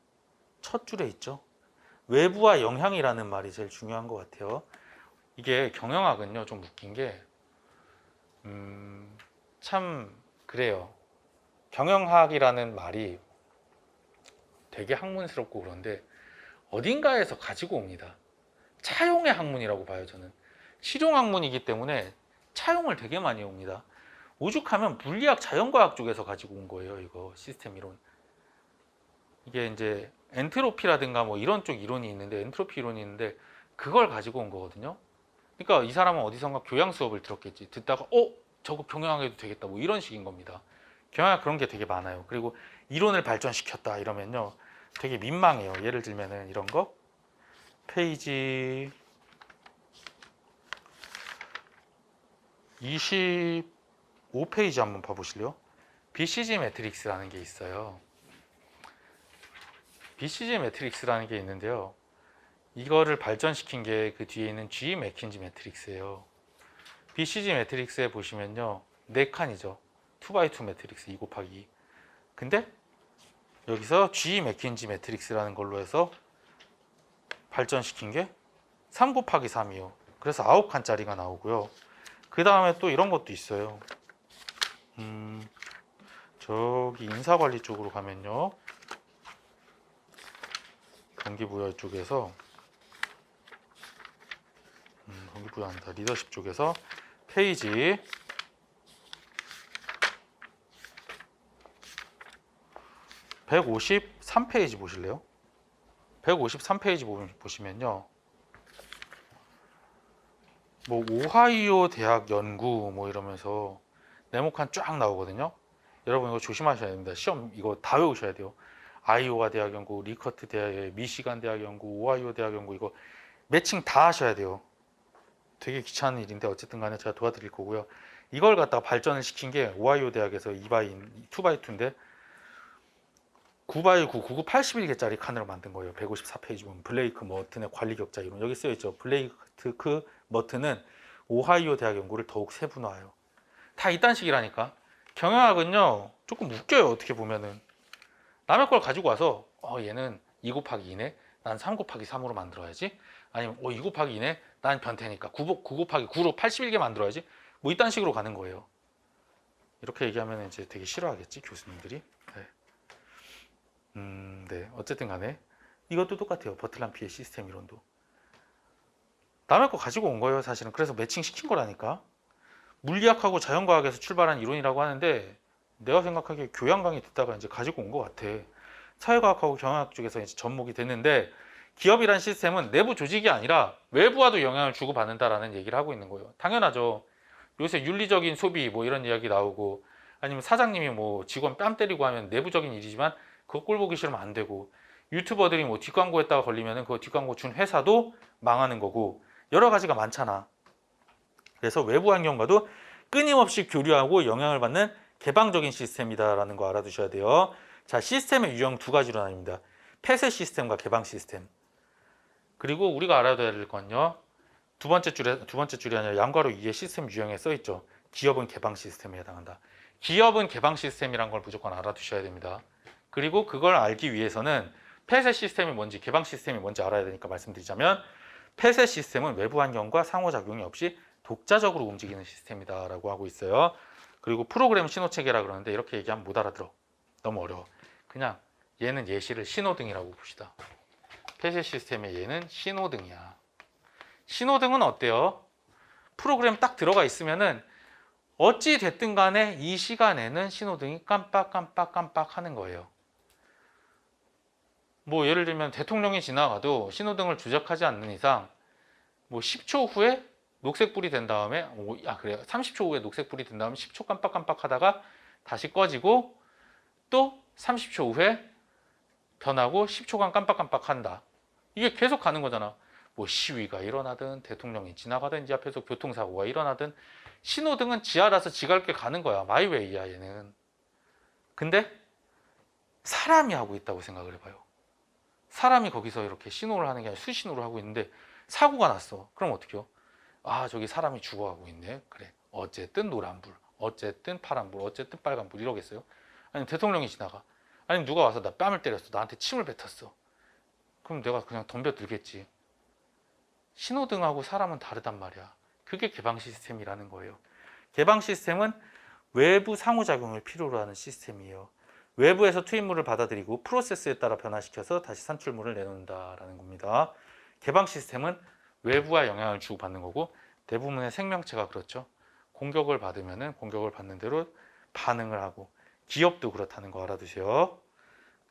첫 줄에 있죠. 외부와 영향이라는 말이 제일 중요한 것 같아요. 이게 경영학은요 좀 웃긴 게 참 그래요. 경영학이라는 말이 되게 학문스럽고 그런데 어딘가에서 가지고 옵니다. 차용의 학문이라고 봐요. 저는 실용 학문이기 때문에 차용을 되게 많이 옵니다. 오죽하면 물리학, 자연과학 쪽에서 가지고 온 거예요. 이거 시스템 이론. 이게 이제 엔트로피라든가 뭐 이런 쪽 이론이 있는데, 엔트로피 이론이 있는데 그걸 가지고 온 거거든요. 그러니까 이 사람은 어디선가 교양 수업을 들었겠지. 듣다가 저거 경영학해도 되겠다. 뭐 이런 식인 겁니다. 경영학 그런 게 되게 많아요. 그리고 이론을 발전시켰다 이러면요. 되게 민망해요. 예를 들면은 이런 거. 페이지 25페이지 한번 봐보실래요? BCG 매트릭스라는 게 있어요. BCG 매트릭스라는 게 있는데요. 이거를 발전시킨 게 그 뒤에 있는 G 맥킨지 매트릭스예요. BCG 매트릭스에 보시면요. 4칸이죠. 2x2 매트릭스 2 곱하기 2. 근데 여기서 G 맥킨지 매트릭스라는 걸로 해서 발전시킨 게 3 곱하기 3이요. 그래서 9칸짜리가 나오고요. 그 다음에 또 이런 것도 있어요. 저기 인사관리 쪽으로 가면요. 동기부여 쪽에서 동기부여한다. 리더십 쪽에서 페이지 153페이지 보실래요? 153페이지 보시면요. 뭐 오하이오 대학 연구 뭐 이러면서 네모칸 쫙 나오거든요. 여러분 이거 조심하셔야 됩니다. 시험 이거 다 외우셔야 돼요. 아이오와 대학 연구, 리커트 대학, 미시간 대학 연구, 오하이오 대학 연구 이거 매칭 다 하셔야 돼요. 되게 귀찮은 일인데 어쨌든 간에 제가 도와드릴 거고요. 이걸 갖다가 발전을 시킨 게 오하이오 대학에서 2x2인데 9x9, 99 81개짜리 칸으로 만든 거예요. 154페이지 보면 블레이크 머튼의 관리 격자 이론 여기 쓰여 있죠. 블레이크 머튼은 오하이오 대학 연구를 더욱 세분화해요. 다 이딴 식이라니까. 경영학은요 조금 웃겨요. 어떻게 보면은 남의 걸 가지고 와서 얘는 2 곱하기 2네 난 3 곱하기 3으로 만들어야지. 아니면 2 곱하기 2네 난 변태니까 9 곱하기 9로 81개 만들어야지. 뭐 이딴 식으로 가는 거예요. 이렇게 얘기하면 이제 되게 싫어하겠지 교수님들이. 네. 네. 어쨌든 간에 이것도 똑같아요. 버틀란피의 시스템 이론도 남의 거 가지고 온 거예요. 사실은 그래서 매칭시킨 거라니까. 물리학하고 자연과학에서 출발한 이론이라고 하는데 내가 생각하기에 교양 강의 듣다가 이제 가지고 온 것 같아. 사회과학하고 경영학 쪽에서 이제 접목이 됐는데 기업이란 시스템은 내부 조직이 아니라 외부와도 영향을 주고받는다라는 얘기를 하고 있는 거예요. 당연하죠. 요새 윤리적인 소비 뭐 이런 이야기 나오고 아니면 사장님이 뭐 직원 뺨 때리고 하면 내부적인 일이지만 그거 꼴 보기 싫으면 안 되고 유튜버들이 뭐 뒷광고했다가 걸리면은 그 뒷광고 준 회사도 망하는 거고 여러 가지가 많잖아. 그래서 외부 환경과도 끊임없이 교류하고 영향을 받는 개방적인 시스템이다라는 거 알아두셔야 돼요. 자, 시스템의 유형 2가지로 나뉩니다. 폐쇄 시스템과 개방 시스템. 그리고 우리가 알아둬야 될 건요. 두 번째 줄이 아니라 양괄호 2의 시스템 유형에 써 있죠. 기업은 개방 시스템에 해당한다. 기업은 개방 시스템이란 걸 무조건 알아두셔야 됩니다. 그리고 그걸 알기 위해서는 폐쇄 시스템이 뭔지 개방 시스템이 뭔지 알아야 되니까 말씀드리자면 폐쇄 시스템은 외부 환경과 상호작용이 없이 독자적으로 움직이는 시스템이다 라고 하고 있어요. 그리고 프로그램 신호체계라 그러는데 이렇게 얘기하면 못 알아들어. 너무 어려워. 그냥 얘는 예시를 신호등이라고 봅시다. 폐쇄 시스템의 얘는 신호등이야. 신호등은 어때요? 프로그램 딱 들어가 있으면은 어찌 됐든 간에 이 시간에는 신호등이 깜빡깜빡깜빡 하는 거예요. 뭐 예를 들면 대통령이 지나가도 신호등을 조작하지 않는 이상 뭐 10초 후에 녹색불이 된 다음에 그래요. 30초 후에 녹색불이 된 다음에 10초 깜빡깜빡 하다가 다시 꺼지고 또 30초 후에 변하고 10초간 깜빡깜빡 한다. 이게 계속 가는 거잖아. 뭐 시위가 일어나든 대통령이 지나가든 지 앞에서 교통사고가 일어나든 신호등은 지 알아서 지갈 게 가는 거야. 마이웨이야 얘는. 근데 사람이 하고 있다고 생각을 해봐요. 사람이 거기서 이렇게 신호를 하는 게 아니라 수신호를 하고 있는데 사고가 났어. 그럼 어떡해요? 저기 사람이 죽어가고 있네. 그래. 어쨌든 노란불, 어쨌든 파란불, 어쨌든 빨간불 이러겠어요? 아니면 대통령이 지나가. 아니면 누가 와서 나 뺨을 때렸어. 나한테 침을 뱉었어. 그럼 내가 그냥 덤벼들겠지. 신호등하고 사람은 다르단 말이야. 그게 개방 시스템이라는 거예요. 개방 시스템은 외부 상호작용을 필요로 하는 시스템이에요. 외부에서 투입물을 받아들이고 프로세스에 따라 변화시켜서 다시 산출물을 내놓는다라는 겁니다. 개방 시스템은 외부와 영향을 주고받는 거고 대부분의 생명체가 그렇죠. 공격을 받으면은 공격을 받는 대로 반응을 하고 기업도 그렇다는 거 알아두세요.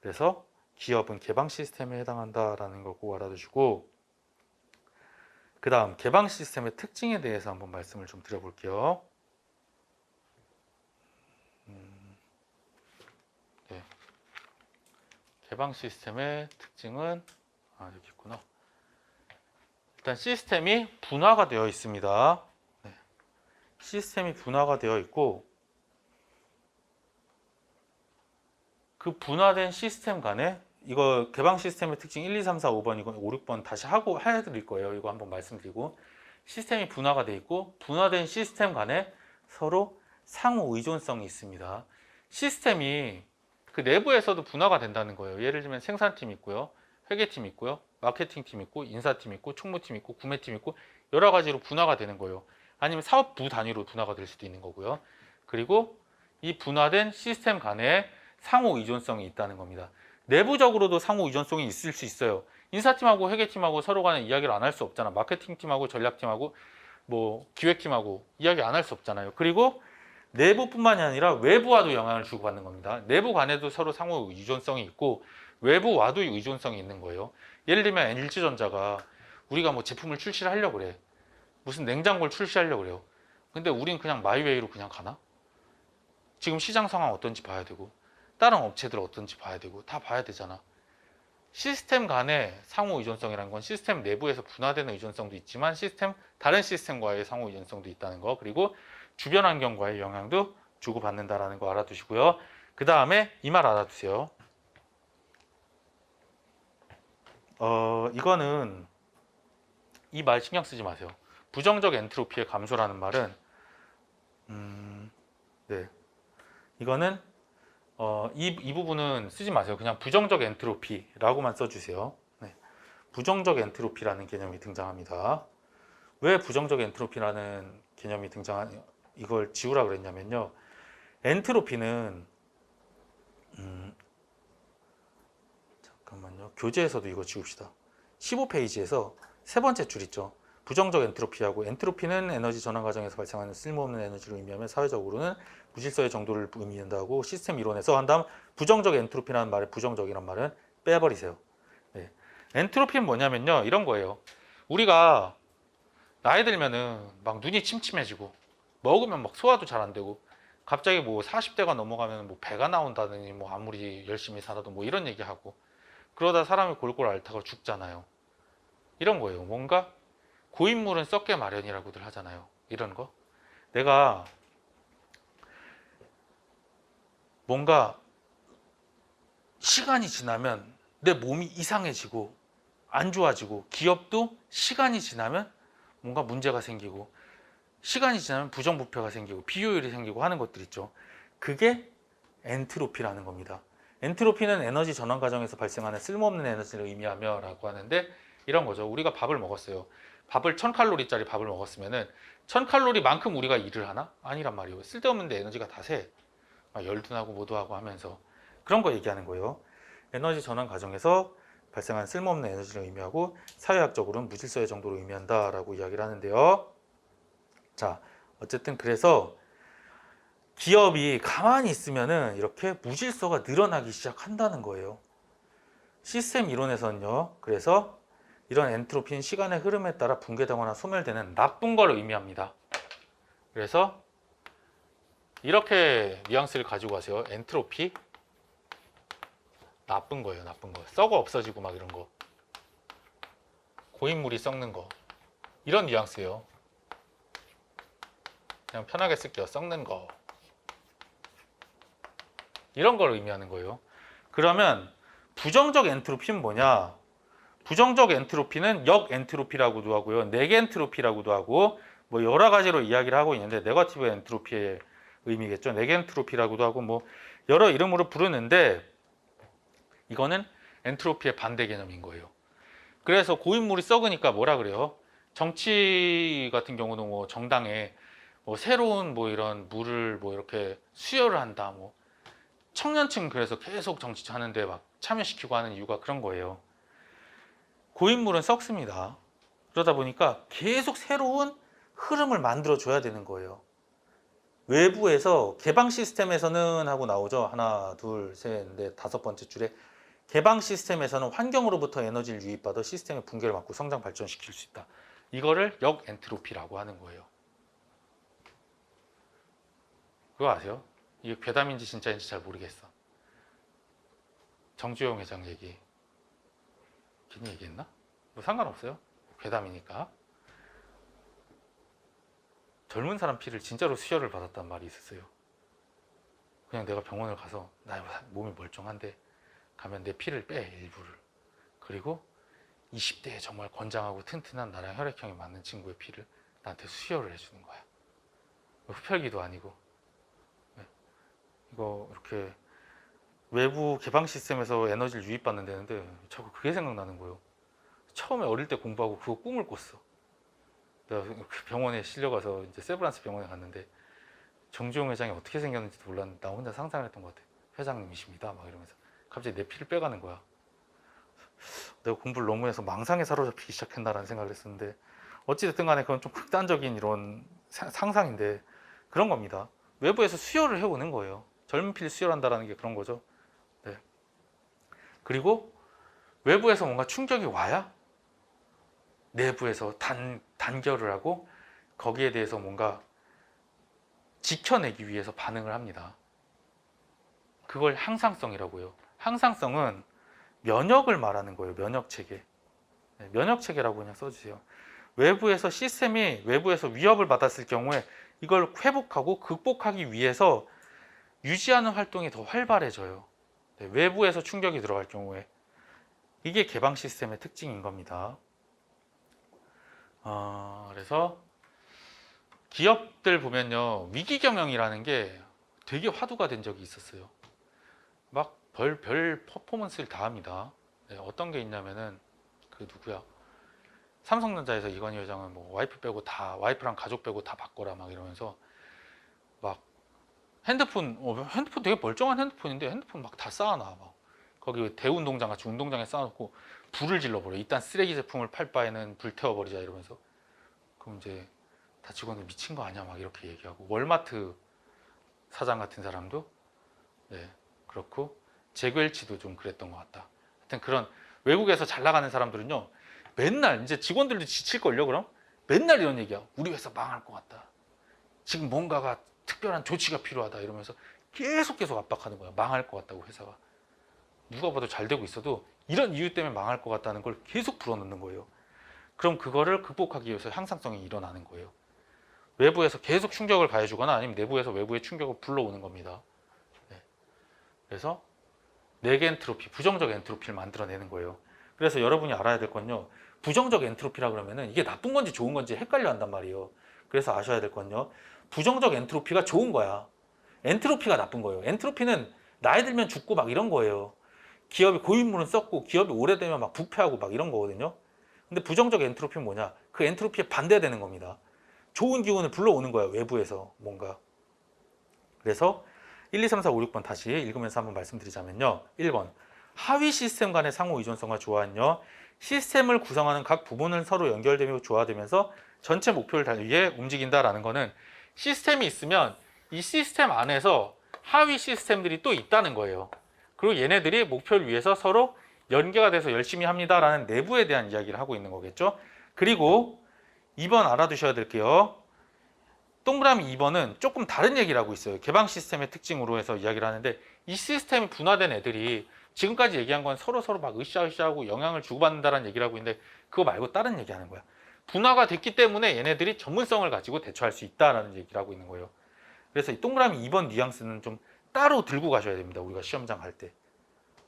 그래서 기업은 개방 시스템에 해당한다라는 거 꼭 알아두시고 그 다음 개방 시스템의 특징에 대해서 한번 말씀을 좀 드려볼게요. 네. 개방 시스템의 특징은 여기 있구나. 일단 시스템이 분화가 되어 있습니다. 네. 시스템이 분화가 되어 있고 그 분화된 시스템 간에 이거 개방 시스템의 특징 1, 2, 3, 4, 5번 이건 5, 6번 다시 하고 해드릴 거예요. 이거 한번 말씀드리고 시스템이 분화가 되어 있고 분화된 시스템 간에 서로 상호 의존성이 있습니다. 시스템이 그 내부에서도 분화가 된다는 거예요. 예를 들면 생산팀 있고요, 회계팀 있고요, 마케팅팀 있고, 인사팀 있고, 총무팀 있고, 구매팀 있고 여러 가지로 분화가 되는 거예요. 아니면 사업부 단위로 분화가 될 수도 있는 거고요. 그리고 이 분화된 시스템 간에 상호 의존성이 있다는 겁니다. 내부적으로도 상호 의존성이 있을 수 있어요. 인사팀하고 회계팀하고 서로 간에 이야기를 안 할 수 없잖아. 마케팅팀하고 전략팀하고 뭐 기획팀하고 이야기 안 할 수 없잖아요. 그리고 내부뿐만이 아니라 외부와도 영향을 주고받는 겁니다. 내부 간에도 서로 상호 의존성이 있고 외부와도 의존성이 있는 거예요. 예를 들면 LG전자가 우리가 뭐 제품을 출시를 하려고 그래. 무슨 냉장고를 출시하려고 그래요. 근데 우린 그냥 마이웨이로 그냥 가나? 지금 시장 상황 어떤지 봐야 되고 다른 업체들 어떤지 봐야 되고 다 봐야 되잖아. 시스템 간의 상호 의존성이라는 건 시스템 내부에서 분화되는 의존성도 있지만 다른 시스템과의 상호 의존성도 있다는 거, 그리고 주변 환경과의 영향도 주고받는다라는 거 알아두시고요. 그 다음에 이 말 알아두세요. 이거는 이 말 신경 쓰지 마세요. 부정적 엔트로피의 감소라는 말은 네, 이거는 이 부분은 쓰지 마세요. 그냥 부정적 엔트로피라고만 써주세요. 네, 부정적 엔트로피라는 개념이 등장합니다. 왜 부정적 엔트로피라는 개념이 이걸 지우라 그랬냐면요. 엔트로피는 잠깐만요. 교재에서도 이거 지웁시다. 15페이지에서 세 번째 줄 있죠. 부정적 엔트로피하고 엔트로피는 에너지 전환 과정에서 발생하는 쓸모없는 에너지를 의미하며 사회적으로는 무질서의 정도를 의미한다고 시스템 이론에서 한 다음 부정적 엔트로피라는 말에 부정적이란 말은 빼버리세요. 네. 엔트로피는 뭐냐면요. 이런 거예요. 우리가 나이 들면은 막 눈이 침침해지고 먹으면 막 소화도 잘 안 되고 갑자기 뭐 40대가 넘어가면 뭐 배가 나온다더니 뭐 아무리 열심히 살아도 뭐 이런 얘기하고 그러다 사람이 골골 앓다가 죽잖아요. 이런 거예요. 뭔가 고인물은 썩게 마련이라고들 하잖아요. 이런 거. 내가 뭔가 시간이 지나면 내 몸이 이상해지고 안 좋아지고 기업도 시간이 지나면 뭔가 문제가 생기고 시간이 지나면 부정부패가 생기고 비효율이 생기고 하는 것들 있죠. 그게 엔트로피라는 겁니다. 엔트로피는 에너지 전환 과정에서 발생하는 쓸모없는 에너지를 의미하며 라고 하는데 이런 거죠. 우리가 밥을 먹었어요. 밥을 1000칼로리짜리 밥을 먹었으면은 1000칼로리만큼 우리가 일을 하나? 아니란 말이에요. 쓸데없는데 에너지가 다 새. 열도 나고 뭐도 하고 하면서 그런 거 얘기하는 거예요. 에너지 전환 과정에서 발생한 쓸모없는 에너지를 의미하고 사회학적으로는 무질서의 정도로 의미한다 라고 이야기를 하는데요. 자, 어쨌든 그래서 기업이 가만히 있으면은 이렇게 무질서가 늘어나기 시작한다는 거예요. 시스템 이론에서는요. 그래서 이런 엔트로피는 시간의 흐름에 따라 붕괴되거나 소멸되는 나쁜 걸 의미합니다. 그래서 이렇게 뉘앙스를 가지고 가세요. 엔트로피 나쁜 거예요. 나쁜 거. 썩어 없어지고 막 이런 거. 고인물이 썩는 거. 이런 뉘앙스예요. 그냥 편하게 쓸게요. 썩는 거. 이런 걸 의미하는 거예요. 그러면 부정적 엔트로피는 뭐냐? 부정적 엔트로피는 역 엔트로피라고도 하고요. 네게 엔트로피라고도 하고 뭐 여러 가지로 이야기를 하고 있는데 네거티브 엔트로피의 의미겠죠. 네게 엔트로피라고도 하고 뭐 여러 이름으로 부르는데 이거는 엔트로피의 반대 개념인 거예요. 그래서 고인물이 썩으니까 뭐라 그래요? 정치 같은 경우는 뭐 정당에 뭐 새로운 뭐 이런 물을 뭐 이렇게 수여를 한다. 뭐 청년층 그래서 계속 정치 하는데 막 참여시키고 하는 이유가 그런 거예요. 고인물은 썩습니다. 그러다 보니까 계속 새로운 흐름을 만들어 줘야 되는 거예요. 외부에서 개방 시스템에서는 하고 나오죠. 하나, 둘, 셋, 넷, 다섯 번째 줄에 개방 시스템에서는 환경으로부터 에너지를 유입받아 시스템의 붕괴를 막고 성장 발전시킬 수 있다. 이거를 역엔트로피라고 하는 거예요. 그거 아세요? 이게 괴담인지 진짜인지 잘 모르겠어. 정주영 회장 얘기 괜히 얘기했나? 뭐 상관없어요. 괴담이니까. 젊은 사람 피를 진짜로 수혈을 받았단 말이 있었어요. 그냥 내가 병원을 가서 나 몸이 멀쩡한데 가면 내 피를 빼, 일부를. 그리고 20대에 정말 건장하고 튼튼한 나랑 혈액형이 맞는 친구의 피를 나한테 수혈을 해주는 거야. 흡혈귀도 아니고. 이거 이렇게 외부 개방 시스템에서 에너지를 유입받는 데는데 자꾸 그게 생각나는 거예요. 처음에 어릴 때 공부하고 그거 꿈을 꿨어. 내가 그 병원에 실려가서 이제 세브란스 병원에 갔는데 정주영 회장이 어떻게 생겼는지도 몰랐는데 나 혼자 상상을 했던 것 같아. 회장님이십니다 막 이러면서 갑자기 내 피를 빼가는 거야. 내가 공부를 너무 해서 망상에 사로잡히기 시작했나라는 생각을 했었는데 어찌됐든 간에 그건 좀 극단적인 이런 상상인데 그런 겁니다. 외부에서 수혈을 해오는 거예요. 젊은 피를 수혈한다는 게 그런 거죠. 네. 그리고 외부에서 뭔가 충격이 와야 내부에서 단결을 하고 거기에 대해서 뭔가 지켜내기 위해서 반응을 합니다. 그걸 항상성이라고 해요. 항상성은 면역을 말하는 거예요. 면역체계. 네, 면역체계라고 그냥 써주세요. 외부에서 시스템이 외부에서 위협을 받았을 경우에 이걸 회복하고 극복하기 위해서 유지하는 활동이 더 활발해져요. 네, 외부에서 충격이 들어갈 경우에 이게 개방 시스템의 특징인 겁니다. 그래서 기업들 보면요 위기 경영이라는 게 되게 화두가 된 적이 있었어요. 막 별 퍼포먼스를 다 합니다. 네, 어떤 게 있냐면은 그 누구야 삼성전자에서 이건희 회장은 뭐 와이프 빼고 다 와이프랑 가족 빼고 다 바꿔라 막 이러면서 막 핸드폰 되게 멀쩡한 핸드폰인데 핸드폰 막 다 쌓아놔. 막 거기 대운동장 같이 운동장에 쌓아놓고 불을 질러버려. 일단 쓰레기 제품을 팔 바에는 불태워버리자 이러면서. 그럼 이제 다 직원들 미친 거 아니야 막 이렇게 얘기하고. 월마트 사장 같은 사람도 네 그렇고 제그웰치도 좀 그랬던 것 같다. 하여튼 그런 외국에서 잘 나가는 사람들은요 맨날 이제 직원들도 지칠걸요. 그럼 맨날 이런 얘기야. 우리 회사 망할 것 같다. 지금 뭔가가 특별한 조치가 필요하다 이러면서 계속 압박하는 거야. 망할 것 같다고 회사가. 누가 봐도 잘 되고 있어도 이런 이유 때문에 망할 것 같다는 걸 계속 불어넣는 거예요. 그럼 그거를 극복하기 위해서 향상성이 일어나는 거예요. 외부에서 계속 충격을 가해주거나 아니면 내부에서 외부의 충격을 불러오는 겁니다. 네. 그래서 네겐트로피, 부정적 엔트로피를 만들어내는 거예요. 그래서 여러분이 알아야 될 건요. 부정적 엔트로피라 그러면은 이게 나쁜 건지 좋은 건지 헷갈려 한단 말이에요. 그래서 아셔야 될 건요. 부정적 엔트로피가 좋은 거야. 엔트로피가 나쁜 거예요. 엔트로피는 나이 들면 죽고 막 이런 거예요. 기업이 고인물은 썩고 기업이 오래되면 막 부패하고 막 이런 거거든요. 근데 부정적 엔트로피는 뭐냐? 그 엔트로피에 반대되는 겁니다. 좋은 기운을 불러오는 거야. 외부에서 뭔가. 그래서 1, 2, 3, 4, 5, 6번 다시 읽으면서 한번 말씀드리자면요. 1번 하위 시스템 간의 상호 의존성과 조화는요. 시스템을 구성하는 각 부분을 서로 연결되며 조화되면서 전체 목표를 위해 움직인다라는 거는 시스템이 있으면 이 시스템 안에서 하위 시스템들이 또 있다는 거예요. 그리고 얘네들이 목표를 위해서 서로 연계가 돼서 열심히 합니다라는 내부에 대한 이야기를 하고 있는 거겠죠. 그리고 2번 알아두셔야 될게요. 동그라미 2번은 조금 다른 얘기를 하고 있어요. 개방 시스템의 특징으로 해서 이야기를 하는데 이 시스템이 분화된 애들이 지금까지 얘기한 건 서로 막 으쌰으쌰하고 영향을 주고받는다는 얘기를 하고 있는데 그거 말고 다른 얘기하는 거야. 분화가 됐기 때문에 얘네들이 전문성을 가지고 대처할 수 있다라는 얘기를 하고 있는 거예요. 그래서 이 동그라미 2번 뉘앙스는 좀 따로 들고 가셔야 됩니다. 우리가 시험장 갈 때.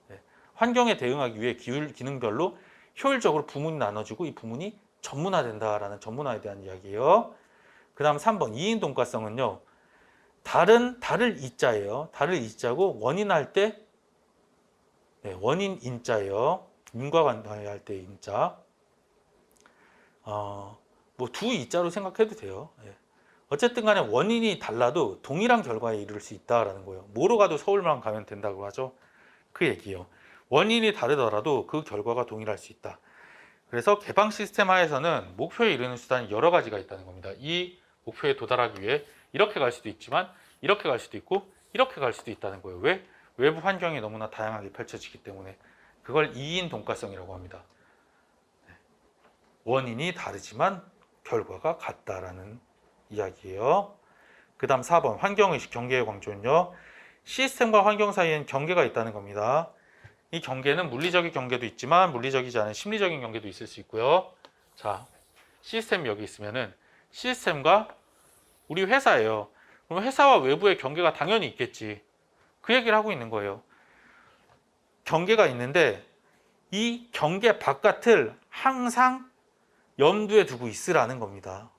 네. 환경에 대응하기 위해 기능별로 효율적으로 부문이 나눠지고 이 부문이 전문화된다라는 전문화에 대한 이야기예요. 그 다음 3번 2인 동가성은요. 달을 이자예요. 달을 이자고 원인할 때 네, 원인 인자예요. 인과관계할 때 인자. 뭐 두 이자로 생각해도 돼요. 예. 어쨌든 간에 원인이 달라도 동일한 결과에 이를 수 있다라는 거예요. 뭐로 가도 서울만 가면 된다고 하죠. 그 얘기예요. 원인이 다르더라도 그 결과가 동일할 수 있다. 그래서 개방 시스템 하에서는 목표에 이르는 수단이 여러 가지가 있다는 겁니다. 이 목표에 도달하기 위해 이렇게 갈 수도 있지만 이렇게 갈 수도 있고 이렇게 갈 수도 있다는 거예요. 왜? 외부 환경이 너무나 다양하게 펼쳐지기 때문에 그걸 2인 동가성이라고 합니다. 원인이 다르지만 결과가 같다라는 이야기예요. 그 다음 4번 환경의식 경계의 광조는요. 시스템과 환경 사이엔 경계가 있다는 겁니다. 이 경계는 물리적인 경계도 있지만 물리적이지 않은 심리적인 경계도 있을 수 있고요. 자, 시스템이 여기 있으면은 시스템과 우리 회사예요. 그럼 회사와 외부의 경계가 당연히 있겠지. 그 얘기를 하고 있는 거예요. 경계가 있는데 이 경계 바깥을 항상 염두에 두고 있으라는 겁니다.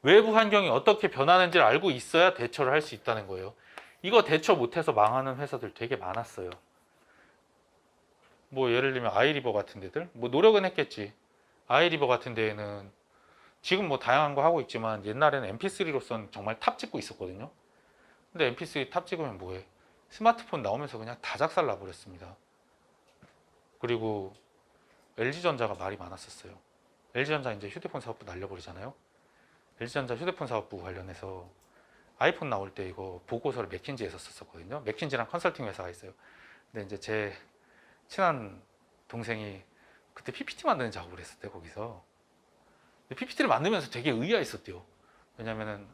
외부 환경이 어떻게 변하는지를 알고 있어야 대처를 할 수 있다는 거예요. 이거 대처 못해서 망하는 회사들 되게 많았어요. 뭐 예를 들면 아이리버 같은 데들 뭐 노력은 했겠지. 아이리버 같은 데에는 지금 뭐 다양한 거 하고 있지만 옛날에는 mp3로선 정말 탑 찍고 있었거든요. 근데 mp3 탑 찍으면 뭐해? 스마트폰 나오면서 그냥 다 작살 나버렸습니다. 그리고 LG전자가 말이 많았었어요. LG전자 이제 휴대폰 사업부 날려버리잖아요. LG전자 휴대폰 사업부 관련해서 아이폰 나올 때 이거 보고서를 맥킨지에서 썼었거든요. 맥킨지랑 컨설팅 회사가 있어요. 근데 이제 제 친한 동생이 그때 PPT 만드는 작업을 했었대 거기서. PPT를 만들면서 되게 의아했었대요. 왜냐면은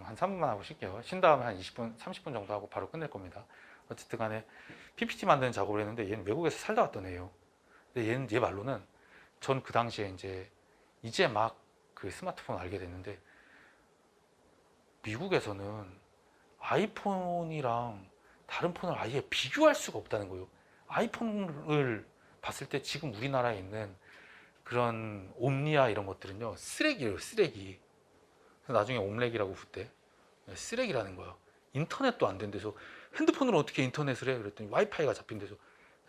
한 3분만 하고 쉴게요. 쉰 다음에 한 20분, 30분 정도 하고 바로 끝낼 겁니다. 어쨌든 간에 PPT 만드는 작업을 했는데 얘는 외국에서 살다 왔던 애예요. 근데 얘 말로는 전 그 당시에 이제 막 그 스마트폰을 알게 됐는데 미국에서는 아이폰이랑 다른 폰을 아예 비교할 수가 없다는 거예요. 아이폰을 봤을 때 지금 우리나라에 있는 그런 옴니아 이런 것들은요 쓰레기예요, 쓰레기. 그래서 나중에 옴렉이라고 붙대. 쓰레기라는 거야. 인터넷도 안 된대서 핸드폰으로 어떻게 인터넷을 해? 그랬더니 와이파이가 잡힌 데서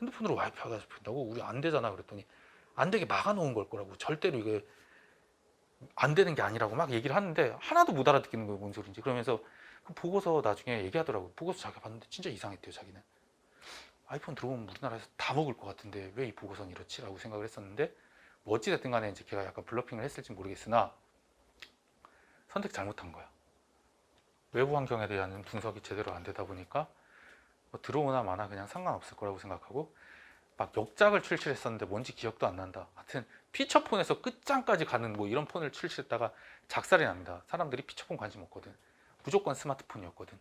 핸드폰으로 와이파이가 잡힌다고? 우리 안 되잖아. 그랬더니 안 되게 막아놓은 걸 거라고. 절대로 이게 안 되는 게 아니라고 막 얘기를 하는데 하나도 못 알아듣겠는 거예요. 뭔 소리인지. 그러면서 그 보고서 나중에 얘기하더라고. 보고서 자기가 봤는데 진짜 이상했대요. 자기는. 아이폰 들어오면 우리나라에서 다 먹을 것 같은데 왜 이 보고서는 이렇지? 라고 생각을 했었는데 뭐 어찌됐든 간에 이제 걔가 약간 블러핑을 했을지 모르겠으나 선택 잘못한 거야. 외부 환경에 대한 분석이 제대로 안 되다 보니까 뭐 들어오나 마나 그냥 상관없을 거라고 생각하고 막 역작을 출시했었는데 뭔지 기억도 안 난다. 하여튼 피처폰에서 끝장까지 가는 뭐 이런 폰을 출시했다가 작살이 납니다. 사람들이 피처폰 관심 없거든. 무조건 스마트폰이었거든.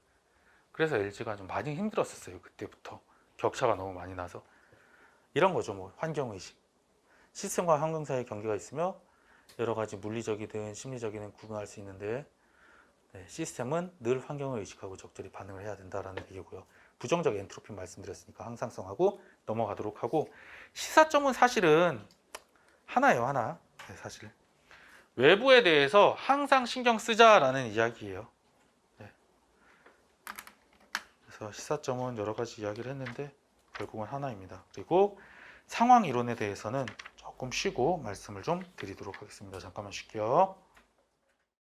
그래서 LG가 좀 많이 힘들었었어요. 그때부터 격차가 너무 많이 나서. 이런 거죠. 뭐 환경의식. 시스템과 환경 사이의 경계가 있으며 여러 가지 물리적이든 심리적이든 구분할 수 있는데 시스템은 늘 환경을 의식하고 적절히 반응을 해야 된다라는 얘기고요. 부정적 엔트로피 말씀드렸으니까 항상성하고 넘어가도록 하고 시사점은 사실은 하나예요. 하나. 사실 외부에 대해서 항상 신경 쓰자라는 이야기예요. 그래서 시사점은 여러 가지 이야기를 했는데 결국은 하나입니다. 그리고 상황 이론에 대해서는 조금 쉬고 말씀을 좀 드리도록 하겠습니다. 잠깐만 쉴게요.